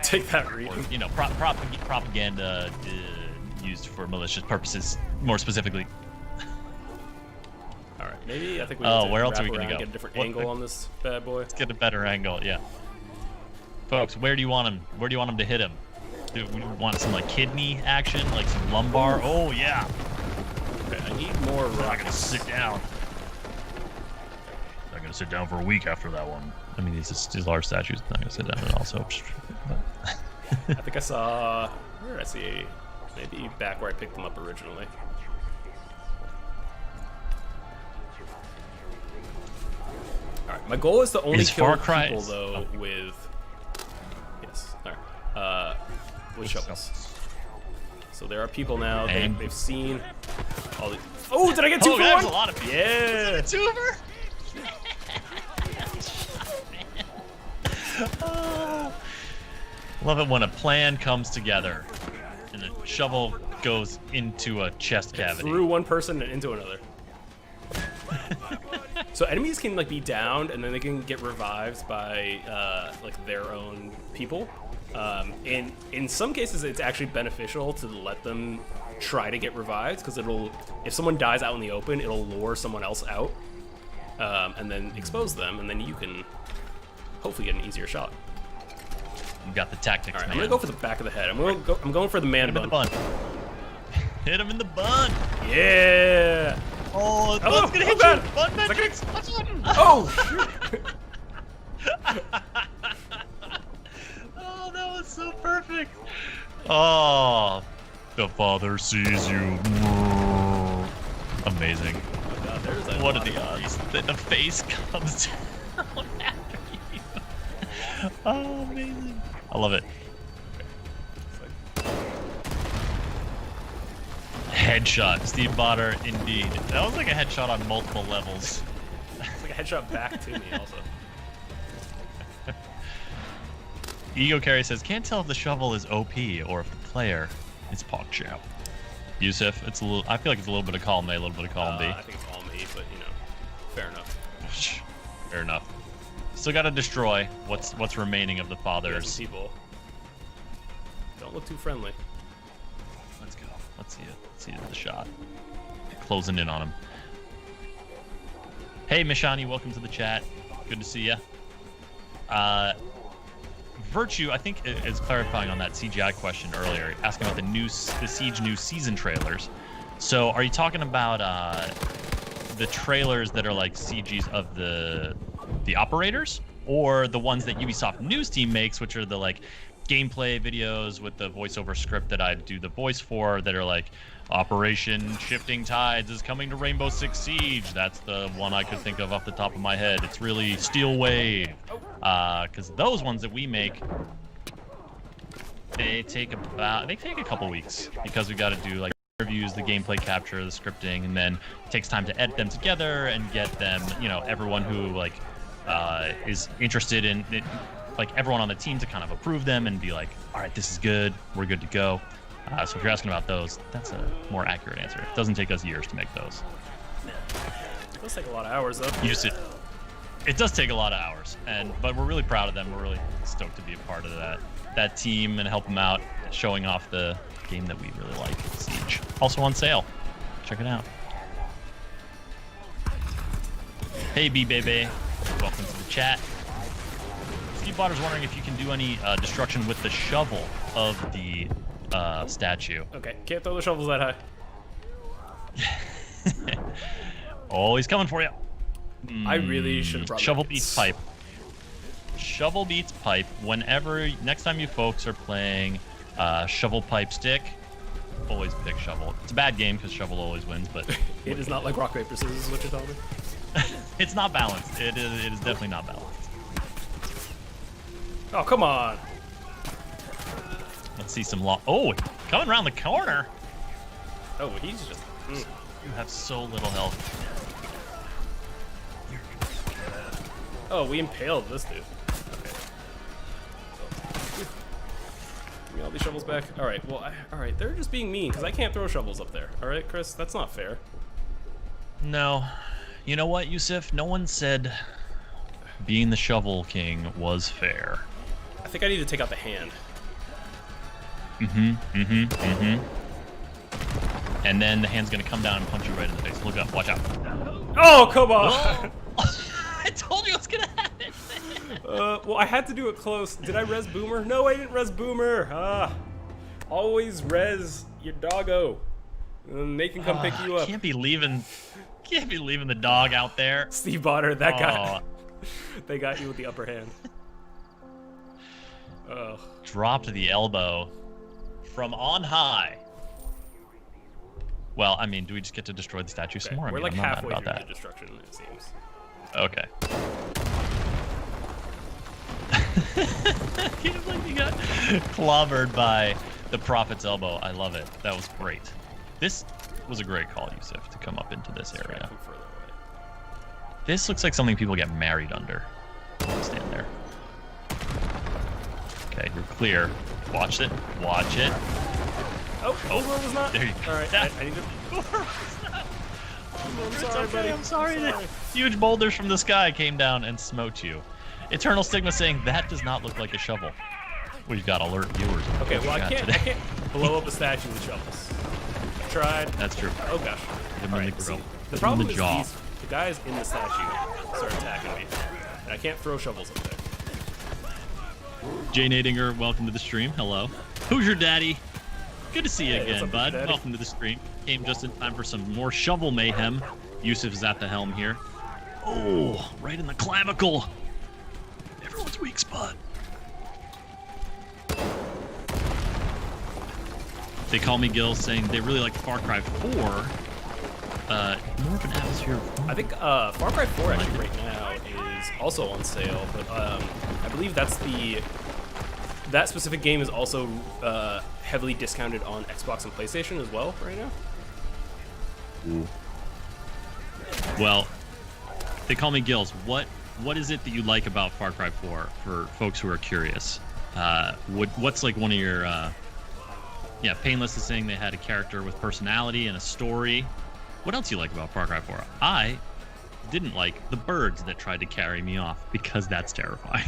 Take that Or, reading. you know, propaganda used for malicious purposes, more specifically. All right, maybe I think we Oh, need to where else wrap are we gonna around, go? get a different What- angle on this bad boy. Let's get a better angle, yeah. Folks, where do you want him? Where do you want him to hit him? Do we want some like kidney action, like some lumbar? Oh yeah. Okay, I need more I'm not gonna rockets. sit down. Not gonna sit down for a week after that one. I mean, these large statues. Not gonna sit down and also. I think I saw. Where did I see? Maybe back where I picked them up originally. All right, my goal is to only Is kill Far Cry- people though with. Yes. All right. With shovels. So there are people now. And- They've seen all the. Oh, did I get two Oh, for there's one? a lot of people. Yeah. Tuber. Oh. Love it when a plan comes together and the shovel goes into a chest cavity. Through one person and into another. So enemies can like be downed and then they can get revived by like their own people. In some cases, it's actually beneficial to let them try to get revived because if someone dies out in the open, it'll lure someone else out and then expose them, and then you can hopefully get an easier shot. You got the tactics, All right, man. I'm gonna go for the back of the head. I'm going for the man Hit him in the bun. Hit him in the bun. Yeah. Oh, the Oh, bun's gonna hit God. you. Bun Is that metrics. Punch button. Oh. Shoot. Oh, that was so perfect. Oh, the father sees you. Amazing. Oh, God, there's a What lot are the of- odds that the face comes down after you? Oh, amazing. I love it. Headshot. Steve Botter, indeed. That was like a headshot on multiple levels. It's like a headshot back to me also. Ego Carry says, can't tell if the shovel is OP or if the player is Pog Chow. Yusuf, it's a little. I feel like it's a little bit of column A, a little bit of column B. I think it's all me, but you know, fair enough. Fair enough. Still got to destroy what's remaining of the There's fathers. people. Don't look too friendly. Let's go. Let's see it. Let's see the shot. Closing in on him. Hey, Mishani, welcome to the chat. Good to see you. Virtue, I think, is clarifying on that CGI question earlier, asking about the Siege new season trailers. So, are you talking about the trailers that are like CGs of the operators, or the ones that Ubisoft News Team makes, which are the like gameplay videos with the voiceover script that I do the voice for, that are like Operation Shifting Tides is coming to Rainbow Six Siege. That's the one I could think of off the top of my head. It's really Steel Wave, because those ones that we make, they take a couple weeks, because we got to do like reviews, the gameplay capture, the scripting, and then it takes time to edit them together and get them, you know, everyone who like is interested in it, like everyone on the team to kind of approve them and be like, all right, this is good, we're good to go. So if you're asking about those, that's a more accurate answer. It doesn't take us years to make those. It does take a lot of hours though. It does take a lot of hours, but we're really proud of them. We're really stoked to be a part of that team and help them out, showing off the game that we really like, Siege. Also on sale. Check it out. Hey, B-Baby. Welcome to the chat. Steve Potter's wondering if you can do any destruction with the shovel of the statue. Okay, can't throw the shovels that high. Oh, he's coming for you. I really should have brought Shovel my beats pipe. shovel beats pipe. Whenever next time you folks are playing shovel pipe stick, always pick shovel. It's a bad game because shovel always wins, but It is not like rock paper scissors, is what you're telling me. it's not balanced. It is definitely not balanced. Oh, come on. Let's see some Oh, coming around the corner. Oh, he's just. You have so little health. Oh, we impaled this dude. Okay. Give me all these shovels back. All right. Well, all right. They're just being mean because I can't throw shovels up there. All right, Chris. That's not fair. No. You know what, Yusuf? No one said being the shovel king was fair. I think I need to take out the hand. And then the hand's gonna come down and punch you right in the face. Look up. Watch out. Oh, come on. I told you what's gonna happen. Well, I had to do it close. Did I res Boomer? No, I didn't res Boomer. Always res your doggo. And they can come pick you up. Can't be leaving the dog out there. Steve Bonner, that guy. They got you with the upper hand. Oh. Dropped the elbow from on high. Well, I mean, do we just get to destroy the statue some more? We're like I'm not mad halfway about through that. the destruction, it seems. Okay. I can't believe you got clobbered by the Prophet's elbow. I love it. That was great. This was a great call, Yusuf, to come up into this area. This looks like something people get married under. Stand there. Okay, you're clear. Watch it. Watch it. Oh, Boomer was not. There you go. All right, I need to. I'm sorry, buddy. I'm sorry. That huge boulders from the sky came down and smote you. Eternal Stigma saying that does not look like a shovel. We've got alert viewers. Okay, well I can't blow up a statue with shovels. I tried. That's true. Oh gosh. All right, See, the problem is the guys in the statue start attacking me, and I can't throw shovels up there. Jay Nadinger, welcome to the stream. Hello. Who's your daddy? Good to see you again, up, bud. Daddy? Welcome to the stream. Came just in time for some more shovel mayhem. Yusuf is at the helm here. Oh, right in the clavicle. Everyone's weak spot. They call me Gil, saying they really like Far Cry 4. More of an atmosphere. I think Far Cry 4 actually right now is also on sale, but I believe that specific game is also heavily discounted on Xbox and PlayStation as well right now. Ooh. Well, they call me Gills. What is it that you like about Far Cry 4 for folks who are curious? What's like one of your Painless is saying they had a character with personality and a story. What else do you like about Far Cry 4? I didn't like the birds that tried to carry me off because that's terrifying.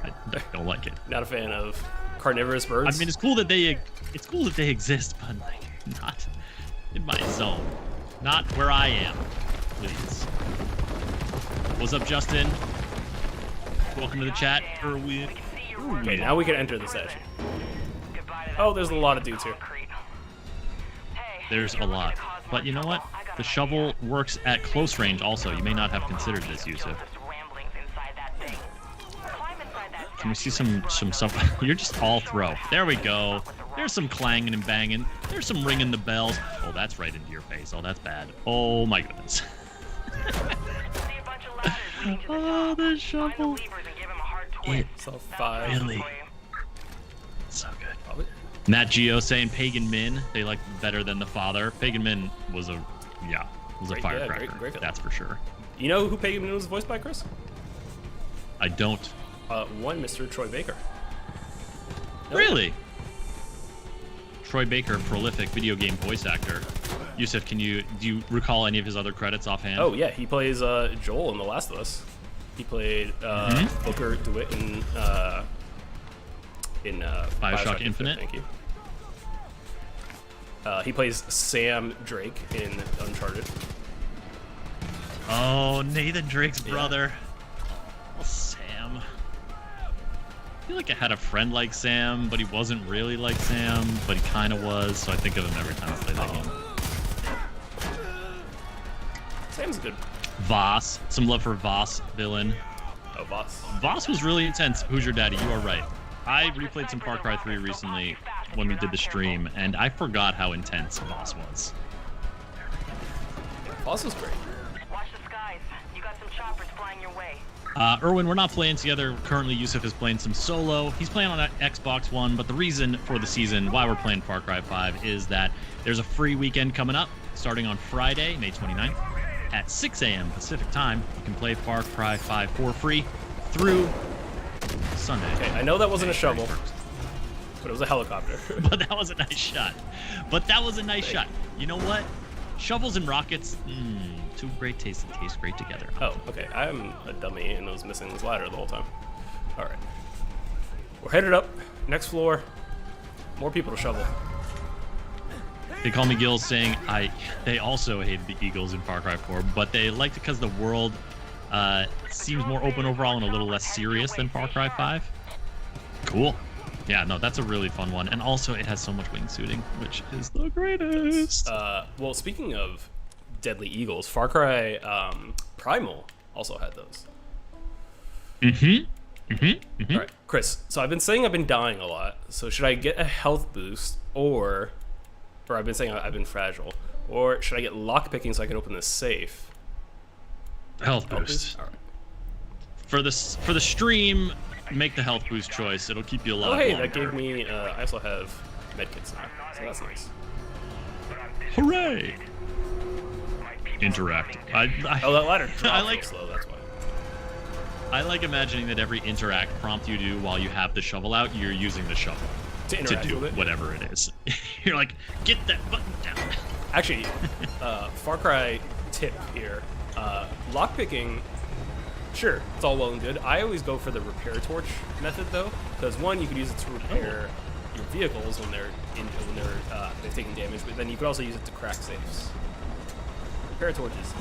I don't like it. Not a fan of carnivorous birds. I mean, it's cool that they exist, but like not in my zone, not where I am. Please. What's up, Justin? Welcome to the chat. Okay, now we can enter the statue. Oh, there's a lot of dudes here. There's a lot. But you know what? The shovel works at close range also. You may not have considered this, Yusuf. Can we see some stuff? You're just all throw. There we go. There's some clanging and banging. There's some ringing the bells. Oh, that's right into your face. Oh, that's bad. Oh, my goodness. Oh, the shovel. It's really so good. Matt Geo saying Pagan Min they like better than the father. Pagan Min was a firecracker. Great that's for sure. You know who Pagan Min was voiced by, Chris? I don't. One Mr. Troy Baker. Really? Troy Baker, prolific video game voice actor. Yusuf, do you recall any of his other credits offhand? Oh yeah, he plays Joel in The Last of Us. He played Booker DeWitt in Bioshock Infinite. Thank you. He plays Sam Drake in Uncharted. Oh, Nathan Drake's brother. Oh, Sam. I feel like I had a friend like Sam, but he wasn't really like Sam, but he kind of was, so I think of him every time I play that game. Sam's good. Voss. Some love for Voss, villain. Oh, Voss. Voss was really intense. Who's your daddy? You are right. I replayed some Far Cry 3 recently when we did the stream, and I forgot how intense Voss was. Voss was great. Watch the skies. You got some choppers flying your way. Erwin, we're not playing together. Currently, Yusuf is playing some solo. He's playing on Xbox One, but the reason for the season, why we're playing Far Cry 5, is that there's a free weekend coming up, starting on Friday, May 29th, at 6 a.m. Pacific time. You can play Far Cry 5 for free through Sunday. Okay, I know that wasn't a shovel, but it was a helicopter. But that was a nice shot. You know what? Shovels and rockets, two great tastes that taste great together. Oh, okay. I'm a dummy and was missing this ladder the whole time. All right. We're headed up. Next floor. More people to shovel. They call me Gil, saying they also hated the Eagles in Far Cry 4, but they liked it because the world seems more open overall and a little less serious than Far Cry 5. Cool. Yeah, no, that's a really fun one. And also, it has so much wingsuiting, which is the greatest. Well, speaking of Deadly Eagles, Far Cry Primal also had those. All right, Chris, so I've been saying I've been dying a lot. So should I get a health boost, or I've been saying I've been fragile, or should I get lockpicking so I can open this safe? Health boost. All right. For the stream, make the health boost choice. It'll keep you alive. Oh, hey, longer. that gave me. I also have medkits now, so that's nice. Hooray! Interact. Oh, that ladder dropped I like. slow. That's why. I like imagining that every interact prompt you do while you have the shovel out, you're using the shovel To interact do with it? whatever it is. You're like, get that button down. Actually, Far Cry tip here. Lockpicking, sure, it's all well and good. I always go for the repair torch method though, because one, you can use it to repair your vehicles when they're taking damage, but then you can also use it to crack safes. Repair torches.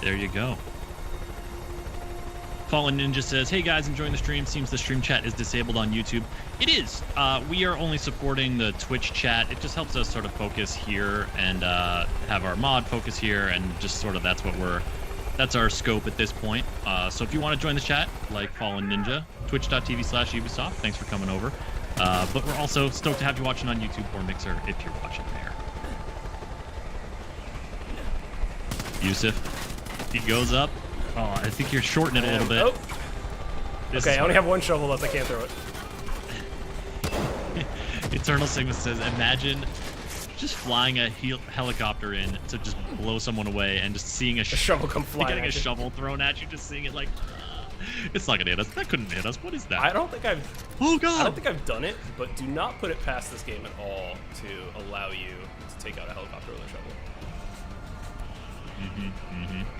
There you go. Fallen Ninja says, hey guys, enjoying the stream. Seems the stream chat is disabled on YouTube. It is. We are only supporting the Twitch chat. It just helps us sort of focus here and have our mod focus here, and just sort of that's our scope at this point. So if you want to join the chat, like Fallen Ninja, twitch.tv/Ubisoft. Thanks for coming over. But we're also stoked to have you watching on YouTube or Mixer if you're watching there. Yusuf, he goes up. Oh, I think you're shortening it a little bit. Oh. Okay, I only have one shovel left. I can't throw it. Eternal Sigma says, imagine just flying a helicopter in to just blow someone away and just seeing a shovel come flying. Getting a shovel thrown at you, just seeing it like, it's not gonna hit us. That couldn't hit us. What is that? I don't think I've. Oh god! I don't think I've done it, but do not put it past this game at all to allow you to take out a helicopter with a shovel.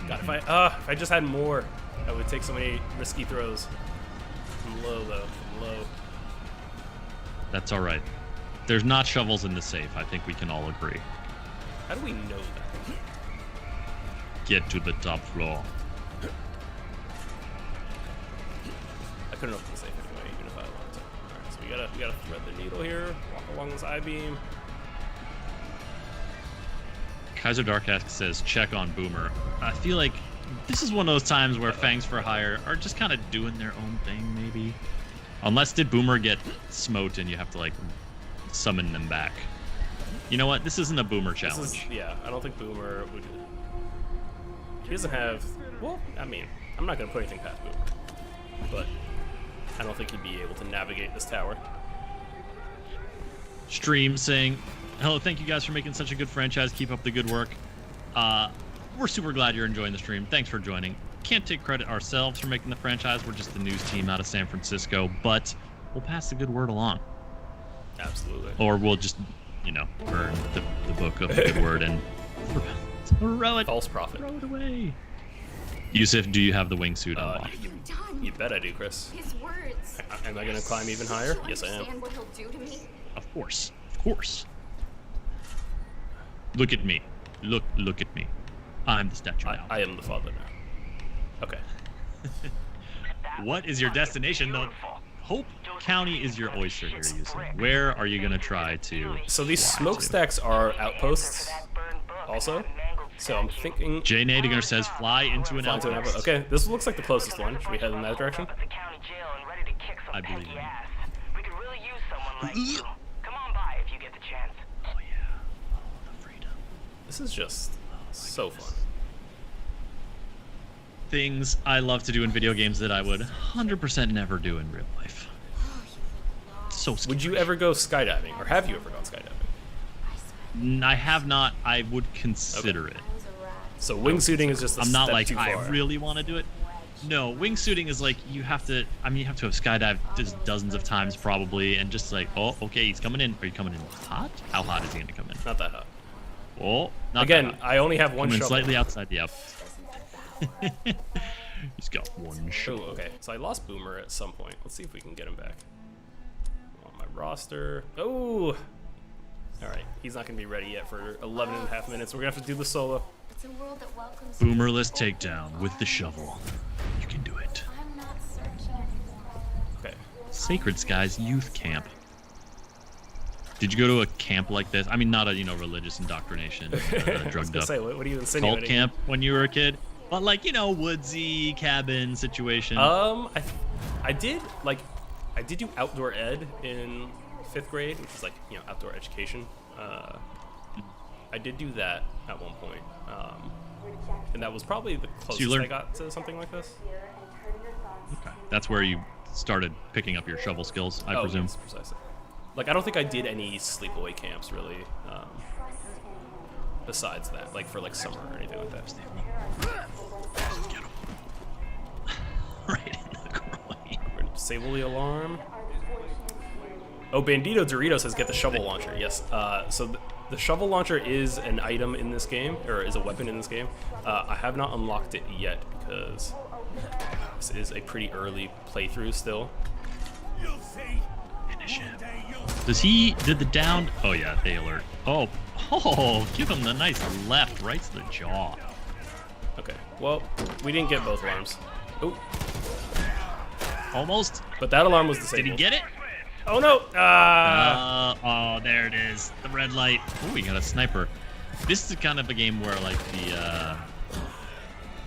God, if I just had more, I would take so many risky throws. I'm low though. I'm low. That's all right. There's not shovels in the safe. I think we can all agree. How do we know that? Get to the top floor. I couldn't open the safe anyway, even if I wanted to. Alright, so we gotta thread the needle here, walk along this I-beam. Kaiser Darkask says, check on Boomer. I feel like this is one of those times where Fangs for Hire are just kind of doing their own thing, maybe. Unless did Boomer get smote and you have to, like, summon them back. You know what? This isn't a Boomer challenge. Yeah, I don't think Boomer would... He doesn't have... Well, I mean, I'm not going to put anything past Boomer. But I don't think he'd be able to navigate this tower. Stream saying, hello, thank you guys for making such a good franchise. Keep up the good work. We're super glad you're enjoying the stream. Thanks for joining. Can't take credit ourselves for making the franchise. We're just the news team out of San Francisco, but we'll pass the good word along. Absolutely. Or we'll just, you know, burn the book of the good word and throw it. False prophet. Throw it away. Yusuf, do you have the wingsuit unlocked? You bet I do, Chris. His words. Am I going to climb even higher? Yes, I am. Understand what he'll do to me? Of course. Of course. Look at me. Look at me. I'm the statue now. I am the father now. Okay. What is your destination, though? Hope County is your oyster here, Yusuf. Where are you going to try to... So these smokestacks are outposts also? So I'm thinking. Jay Nadiger says fly into an Fly into an outpost. outpost. Okay, this looks like the closest one. Should we head in that direction? Up at the county jail and ready to kick some I believe pesky you. ass. We could really use someone like you. Come on by if you get the chance. Oh yeah. Oh, the freedom. This is just so fun. Things I love to do in video games that I would 100% never do in real life. So scary. Would you ever go skydiving, or have you ever gone skydiving? I have not. I would consider it. So wingsuiting is just a I'm not step like too I far. really want to do it. No, wingsuiting is like you have to. I mean, you have to have skydived dozens of times probably, and just like, oh, okay, he's coming in. Are you coming in hot? How hot is he gonna come in? Not that hot. Oh, not Again, that hot. I only have one Coming shovel. slightly outside the outpost. He's got one Oh, shovel. okay. So I lost Boomer at some point. Let's see if we can get him back. On my roster. Oh! Alright, he's not going to be ready yet for 11 and a half minutes. We're going to have to do the solo. It's a world that welcomes Boomerless takedown with the shovel. You can do it. I'm not searching anymore. Okay. Sacred Skies Youth Camp. Did you go to a camp like this? I mean, not a religious indoctrination, I was drugged going to up say, what are you cult insinuating? camp when you were a kid, but like woodsy cabin situation. I did do outdoor ed in 5th grade, which is like, outdoor education. I did do that at one point. And that was probably the closest I got to something like this. Okay. That's where you started picking up your shovel skills, I presume. Yes, precisely. Like, I don't think I did any sleepaway camps, really, besides that, like, for, like, summer or anything like that. Get him. Right in the groin. We're gonna disable the alarm. Oh, Bandito Dorito says get the shovel launcher. Yes. So the shovel launcher is an item in this game, or is a weapon in this game. I have not unlocked it yet because this is a pretty early playthrough still. Did the down? Oh yeah, they alert. Oh, give him the nice left, right to the jaw. Okay. Well, we didn't get both alarms. Oh. Almost. But that alarm was disabled. Did he get it? Oh no! Oh, there it is. The red light. Oh, we got a sniper. This is kind of a game where like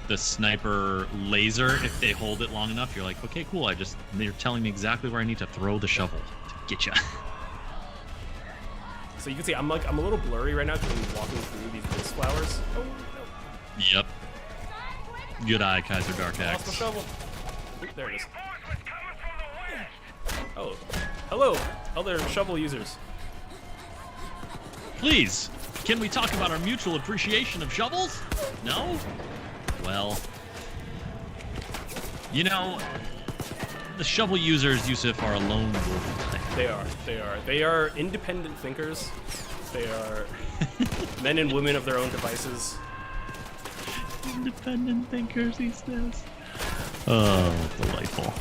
the sniper laser, if they hold it long enough, you're like, okay, cool. They're telling me exactly where I need to throw the shovel to get you. So you can see I'm a little blurry right now because I'm walking through these ghost flowers. Oh no! Yep. Good eye, Kaiser Dark Lost my Axe. shovel. Oop, there it is. Oh, hello, other shovel users. Please, can we talk about our mutual appreciation of shovels? No? Well, the shovel users, Yusuf, are a lone wolf. They are. They are independent thinkers. They are men and women of their own devices. Independent thinkers, he says. Oh, delightful.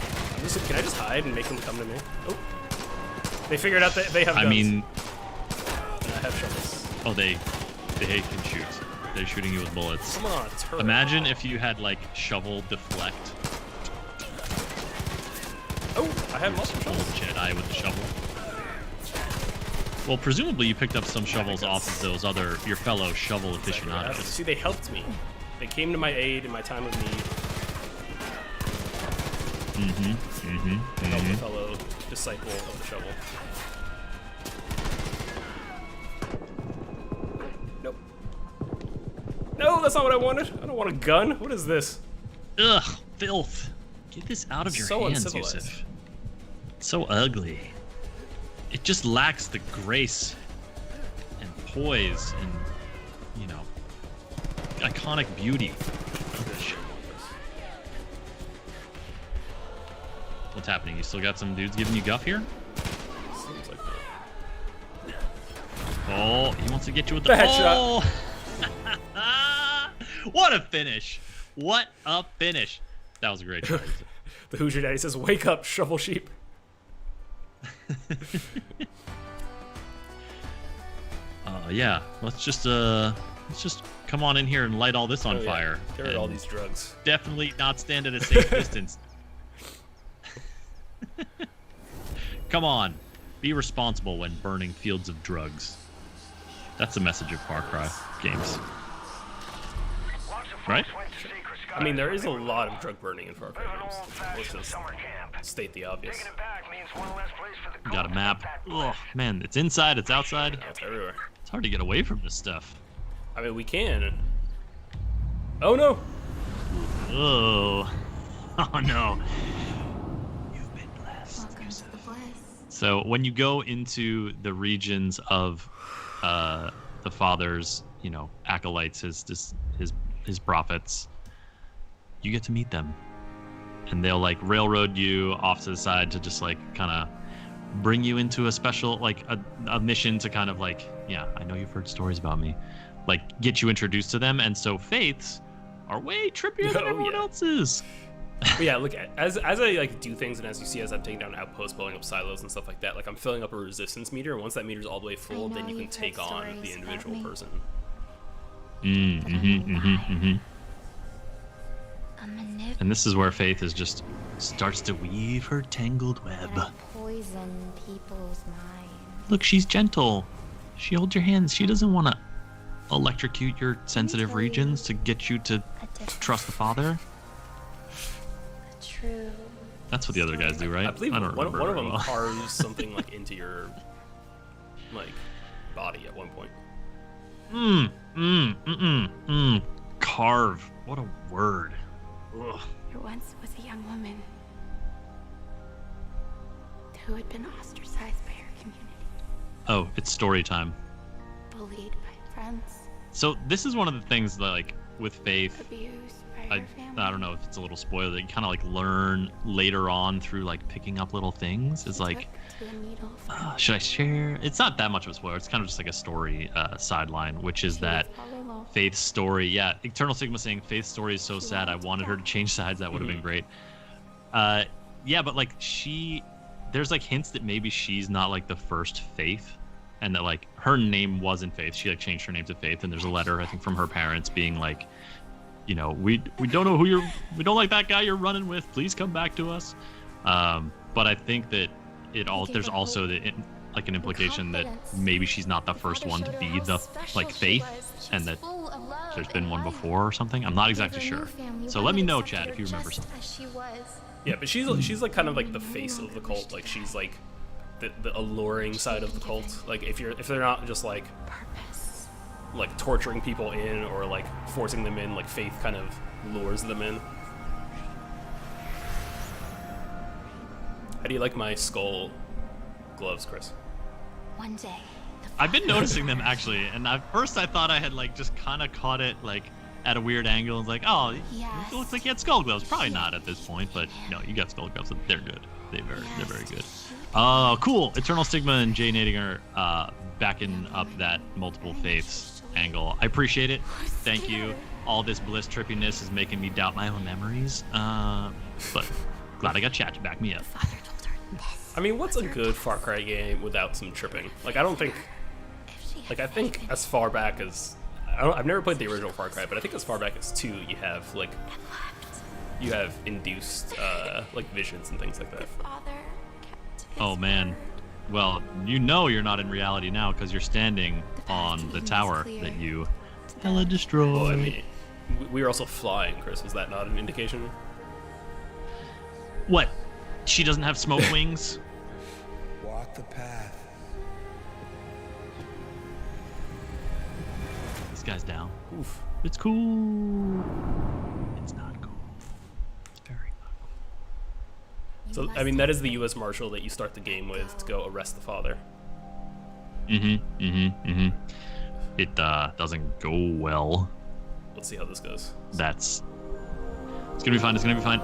Can I just hide and make them come to me? Oh, they figured out that they have guns. I mean, and I have shovels. oh, they can shoot. They're shooting you with bullets. Come on, turret. Imagine if you had like shovel deflect. Oh, I have multiple Old shovels. Jedi with the shovel. Well, presumably you picked up some shovels off of your fellow shovel aficionados. See, they helped me. They came to my aid in my time of need. Help a fellow disciple of the shovel. Nope. No, that's not what I wanted. I don't want a gun. What is this? Ugh, filth. Get this out of your So hands, uncivilized. Yusuf. It's so ugly. It just lacks the grace and poise and, iconic beauty of this show. What's happening? You still got some dudes giving you guff here? Seems like that. Oh, he wants to get you with the headshot. Oh! What a finish! What a finish! That was a great try. The Hoosier Daddy says, "Wake up, shovel sheep." Yeah. Let's just come on in here and light all this on fire. Get rid of all these drugs. Definitely not stand at a safe distance. Come on. Be responsible when burning fields of drugs. That's the message of Far Cry games. Right? I mean, there is a lot of drug burning in Far Cry games. Let's just Summer camp. state the obvious. Taking it back means one less place for the Got a cult map. to pack Oh bullets. man, it's inside, it's outside. It's everywhere. It's hard to get away from this stuff. I mean, we can. Oh no! Oh. Oh no. You've been blessed. Welcome to the bliss. So when you go into the regions of the father's, you know, acolytes, his prophets, you get to meet them, and they'll like railroad you off to the side to just like kind of bring you into a special like a mission to kind of like, yeah, I know you've heard stories about me, like get you introduced to them. And so faiths are way trippier than Oh, everyone yeah. else's. But yeah, look, as I like do things, and as you see, as I'm taking down outposts, blowing up silos and stuff like that, like I'm filling up a resistance meter. And once that meter's all the way full, I know then you can you've heard take on the stories about individual me. person. And this is where Faith is just starts to weave her tangled web. I poison people's minds. Look, she's gentle. She holds your hands. She doesn't want to electrocute your sensitive tell you regions to get you to A different, trust the father. a true. That's what the other guys do, right? I believe don't one remember of very them well. carves something like into your like body at one point. Carve. What a word. Ugh. There once was a young woman who had been ostracized by her community, Oh, it's story time. bullied by friends, So this is one of the things that, like, with Faith, abused by I her family. don't know if it's a little spoiler, that you kind of like learn later on through like picking up little things. It's like, Took to a needle for should I share? It's not that much of a spoiler. It's kind of just like a story sideline, which is she that was all alone. Faith's story. Yeah, Eternal Sigma saying Faith's story is so sad. I wanted her to change sides. That would have been great. Yeah, but like there's like hints that maybe she's not like the first Faith, and that like her name wasn't Faith. She like changed her name to Faith, and there's a letter I think from her parents being like, you know, we don't know we don't like that guy you're running with. Please come back to us. But I think that there's also like an implication that maybe she's not the first one to be the like Faith, and that there's been one before or something. I'm not exactly sure. So let me know, Chad, if you remember something. Yeah, but she's like kind of like the face of the cult. Like she's like the alluring side of the cult. Like if they're not just like torturing people in or like forcing them in, like Faith kind of lures them in. How do you like my skull gloves, Chris? One day, I've been noticing them actually, and at first I thought I had like just kind of caught it like at a weird angle. It's like, oh, it looks like you had skull gloves. Probably not at this point, but no, you got skull gloves. They're good. They're very good. Cool. Eternal Stigma and Jay Nadinger backing up that multiple faiths angle. I appreciate it. Thank you. All this bliss trippiness is making me doubt my own memories. But glad I got chat to back me up. father told her this. I mean, what's a good Far Cry game without some tripping? Like, I don't think... If she had Like, I think faith in as far back as... I've never played the original Far Cry, but I think as far back as 2, you have, like... You have induced, like, visions and things like that. father kept his Oh man. word. Well, you know you're not in reality now because you're standing The path on to the him is tower clear. that you To hella them. destroyed. Well, I mean, we were also flying, Chris. Was that not an indication? What? She doesn't have smoke wings? Walk the path. This guy's down. Oof. It's cool. It's not cool. It's very not cool. So, I mean, that is the U.S. Marshal that you start the game with to go arrest the father. It doesn't go well. Let's see how this goes. It's gonna be fine. It's gonna be fine.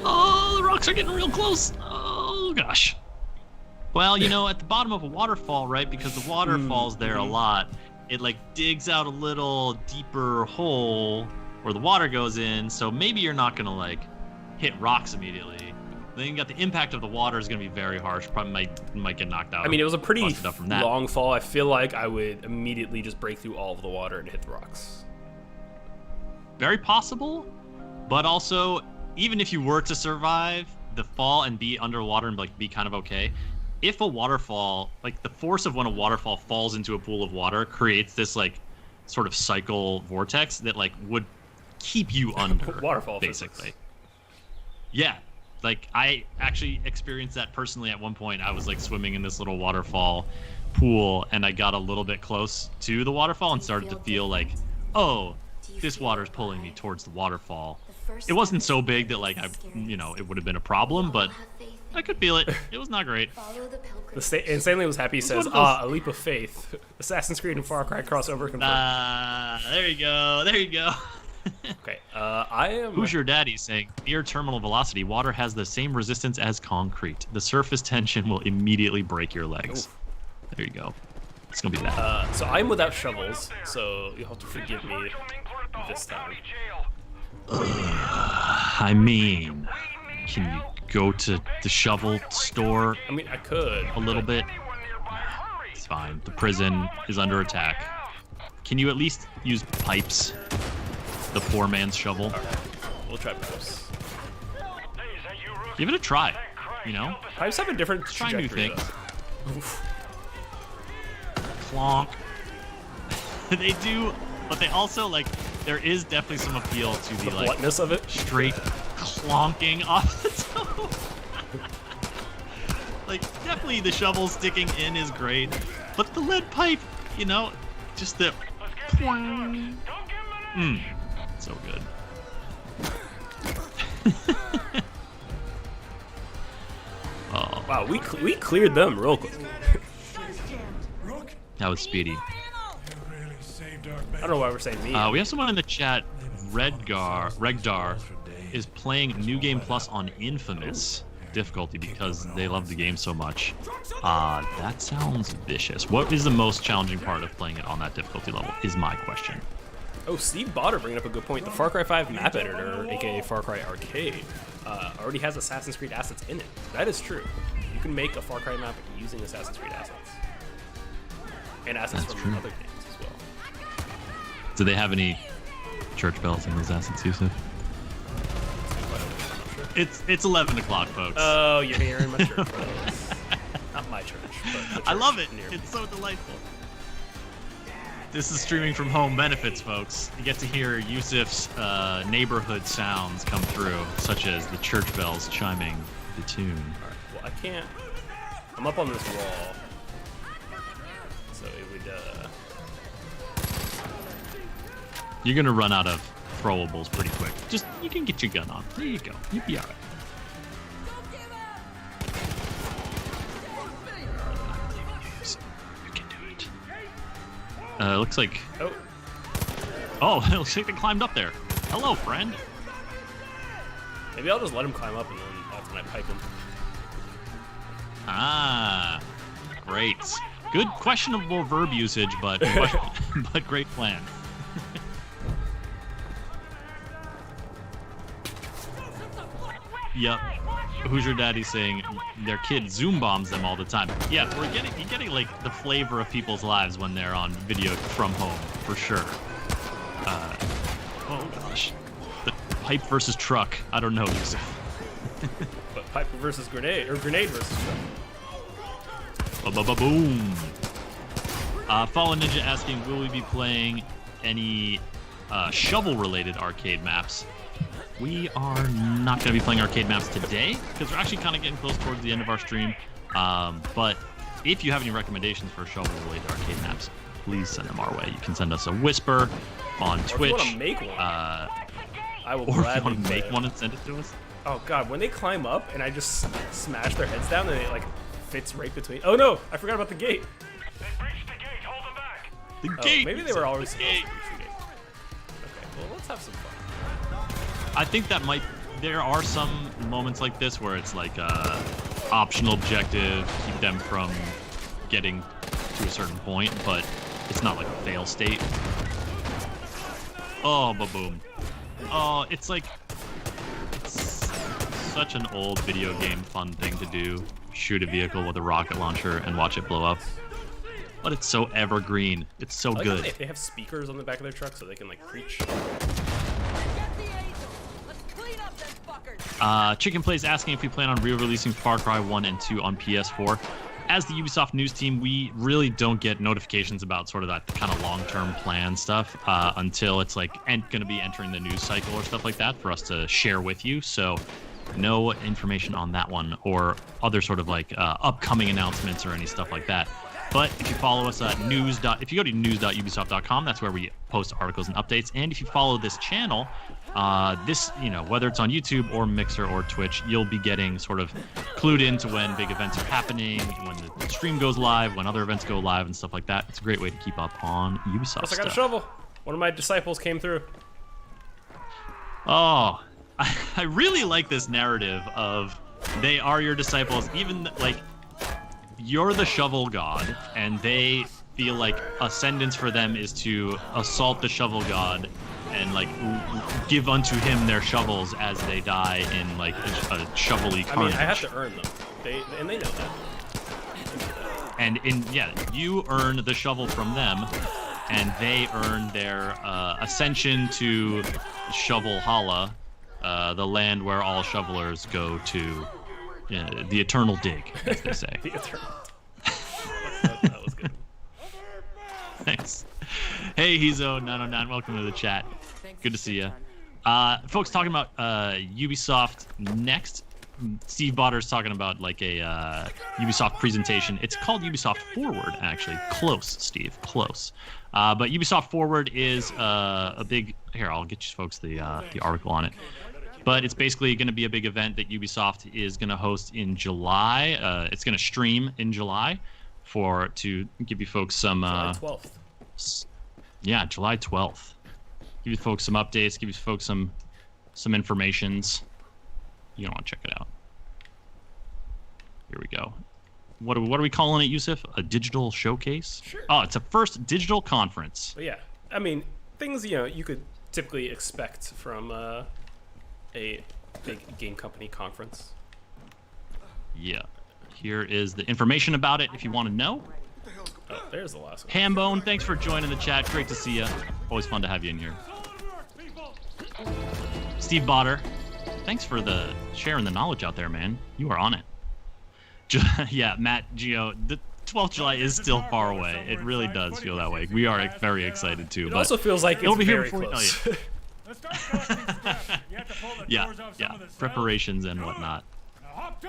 Oh, the rocks are getting real close. Oh gosh. Well, you know, at the bottom of a waterfall, right? Because the water falls there a lot. It like digs out a little deeper hole where the water goes in. So maybe you're not gonna like hit rocks immediately. Then you got the impact of the water is gonna be very harsh. Probably might get knocked out. I mean, it was a pretty busted up from that. long fall. I feel like I would immediately just break through all of the water and hit the rocks. Very possible, but also even if you were to survive the fall and be underwater and like be kind of okay, if a waterfall, like the force of when a waterfall falls into a pool of water creates this like sort of cycle vortex that like would keep you under Waterfall basically. physics. Yeah, like I actually experienced that personally at one point. I was like swimming in this little waterfall pool, and I got a little bit close to the waterfall and started to feel like, oh, this water's pulling me towards the waterfall. It wasn't so big that like it would have been a problem, but I could feel it. It was not great. Insanely was happy. He says, a leap of faith. Assassin's Creed and Far Cry crossover confirmed. There you go. There you go. Okay, I am... Who's your daddy saying, near terminal velocity, water has the same resistance as concrete. The surface tension will immediately break your legs. Oof. There you go. It's gonna be that. So I'm without shovels, so you'll have to forgive me this time. I mean, can you go to the shovel store I mean, I could. a little bit? It's fine. The prison is under attack. Can you at least use pipes? The poor man's shovel. All right. We'll try pipes. Give it a try. You know? Pipes have a different Try new trajectory, things. though. Oof. Clonk. They do, but they also, like, there is definitely some appeal to the like, bluntness of it. Straight clonking off the toe. Like, definitely the shovel sticking in is great, but the lead pipe, you know, just the... so good. Oh. Wow, we cleared them real quick. That was speedy. I don't know why we're saying me. We have someone in the chat. Regdar is playing New Game Plus on Infamous difficulty because they love the game so much. That sounds vicious. What is the most challenging part of playing it on that difficulty level is my question. Oh, Steve Botter bringing up a good point. The Far Cry 5 map editor, aka Far Cry Arcade, already has Assassin's Creed assets in it. That is true. You can make a Far Cry map using Assassin's Creed assets. And assets from other games as well. Do they have any church bells in those assets, Yusuf? It's 11 o'clock, folks. Oh, you're hearing my church bells. Not my church, but the church I love it. near me. It's so delightful. This is streaming from home benefits, folks. You get to hear Yusuf's neighborhood sounds come through, such as the church bells chiming the tune. Alright, well, I can't... I'm up on this wall. So it would, You're gonna run out of throwables pretty quick. Just, you can get your gun on. There you go. You'll be alright. You can do it. Looks like... Oh, it looks like they climbed up there. Hello, friend. Maybe I'll just let him climb up and then that's when I pipe him. Ah, great. Good questionable verb usage, but but great plan. Yep. Who's your daddy saying their kid Zoom bombs them all the time? Yeah, you're getting like the flavor of people's lives when they're on video from home, for sure. Oh gosh. The pipe versus truck. I don't know, Yusuf. But pipe versus grenade, or grenade versus truck. Ba-ba-ba-boom. Fallen Ninja asking, will we be playing any shovel-related arcade maps? We are not going to be playing arcade maps today because we're actually kind of getting close towards the end of our stream. But if you have any recommendations for shovel-related arcade maps, please send them our way. You can send us a whisper on Twitch. Or if you want to make one, I will or if you gladly want to make one and send it to us. Oh god, when they climb up and I just smash their heads down and it like fits right between. Oh no, I forgot about the gate. The gate. Maybe they were always supposed to reach the gate. Okay, well let's have some fun. I think that there are some moments like this where it's like optional objective, keep them from getting to a certain point, but it's not like a fail state. Oh, ba-boom. Oh, it's like such an old video game fun thing to do. Shoot a vehicle with a rocket launcher and watch it blow up. But it's so evergreen. It's so good. They have speakers on the back of their truck so they can like preach. Chicken Plays asking if we plan on re-releasing Far Cry 1 and 2 on PS4. as the Ubisoft news team, we really don't get notifications about sort of that kind of long-term plan stuff until it's like going to be entering the news cycle or stuff like that for us to share with you. So no information on that one or other sort of like upcoming announcements or any stuff like that. But if you follow us at if you go to news.ubisoft.com, that's where we post articles and updates. And if you follow this channel, whether it's on YouTube or Mixer or Twitch, you'll be getting sort of clued into when big events are happening, when the stream goes live, when other events go live and stuff like that. It's a great way to keep up on Ubisoft Plus, stuff. I got a shovel. One of my disciples came through. Oh, I really like this narrative of they are your disciples, even like you're the shovel god, and they feel like ascendance for them is to assault the shovel god and like give unto him their shovels as they die in like a shovelly carnage. I mean, I have to earn them. They know that. And you earn the shovel from them, and they earn their ascension to Shovelhalla, the land where all shovelers go to the eternal dig, as they say. The eternal. That was good. Thanks. Hey, Hizo909, welcome to the chat. Good to see you. Folks talking about Ubisoft next. Steve Botter's talking about like a Ubisoft presentation. It's called Ubisoft Forward, actually. Close, Steve, close. But Ubisoft Forward is a big... Here, I'll get you folks the article on it. But it's basically going to be a big event that Ubisoft is going to host in July. It's going to stream in July to give you folks some... July 12th. Yeah, July 12th. Give you folks some updates, give you folks some informations. You don't want to check it out. Here we go. What are we calling it, Yusuf? A digital showcase? Sure. Oh, it's a first digital conference. But yeah, I mean, things you could typically expect from a big game company conference. Yeah. Here is the information about it if you want to know. Oh, there's the last one. Hambone, thanks for joining the chat. Great to see you. Always fun to have you in here. Steve Botter, thanks for sharing the knowledge out there, man. You are on it. Yeah, Matt, Gio, the 12th July is still far away. It really does feel that way. We are very excited too. It also feels like it's very close. Yeah, preparations and whatnot.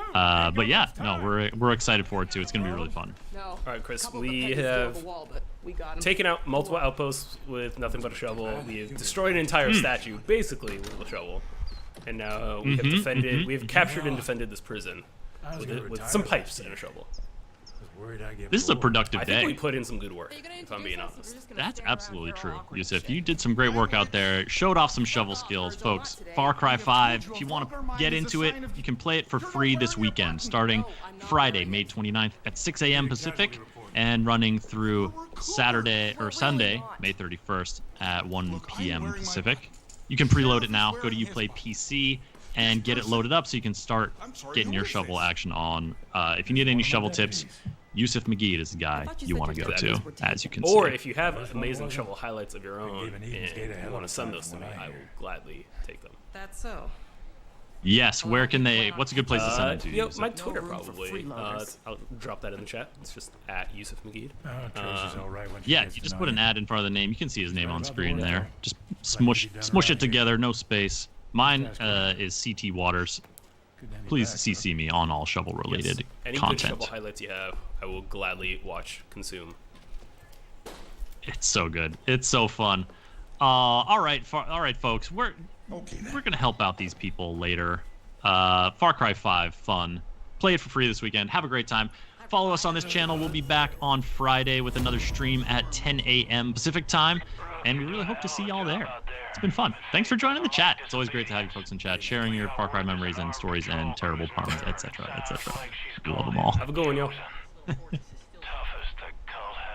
But yeah, no, we're excited for it too. It's gonna be really fun. All right, Chris, we have taken out multiple outposts with nothing but a shovel. We have destroyed an entire statue, basically with a shovel, and now we have defended. We have captured and defended this prison with some pipes and a shovel. This is a productive day. I think we put in some good work, if I'm being honest. That's absolutely true, Yusuf. You did some great work out there. Showed off some shovel skills, folks. Far Cry 5, if you want to get into it, you can play it for free this weekend, starting Friday, May 29th at 6 a.m. Pacific, and running through Sunday, May 31st at 1 p.m. Pacific. You can preload it now. Go to Uplay PC and get it loaded up so you can start getting your shovel action on. If you need any shovel tips, Yusuf McGee is the guy you want to go to, as you can see. Or if you have amazing shovel highlights of your own and you want to send those to me, I will gladly take them. That's so. Yes, where can they... What's a good place to send them to? My Twitter, probably. I'll drop that in the chat. It's just at Yusuf McGee. Yeah, you just put an ad in front of the name. You can see his name on screen there. Just smush it together, no space. Mine is CT Waters. Please CC me on all shovel-related Any content. good shovel highlights you have, I will gladly watch, consume. It's so good. It's so fun. All right, folks. We're gonna help out these people later. Far Cry 5, fun. Play it for free this weekend. Have a great time. Follow us on this channel. We'll be back on Friday with another stream at 10 a.m. Pacific time, and we really hope to see y'all there. It's been fun. Thanks for joining the chat. It's always great to have you folks in chat, sharing your Far Cry memories and stories and terrible puns, etc., etc. We love them all. Have a good one, yo.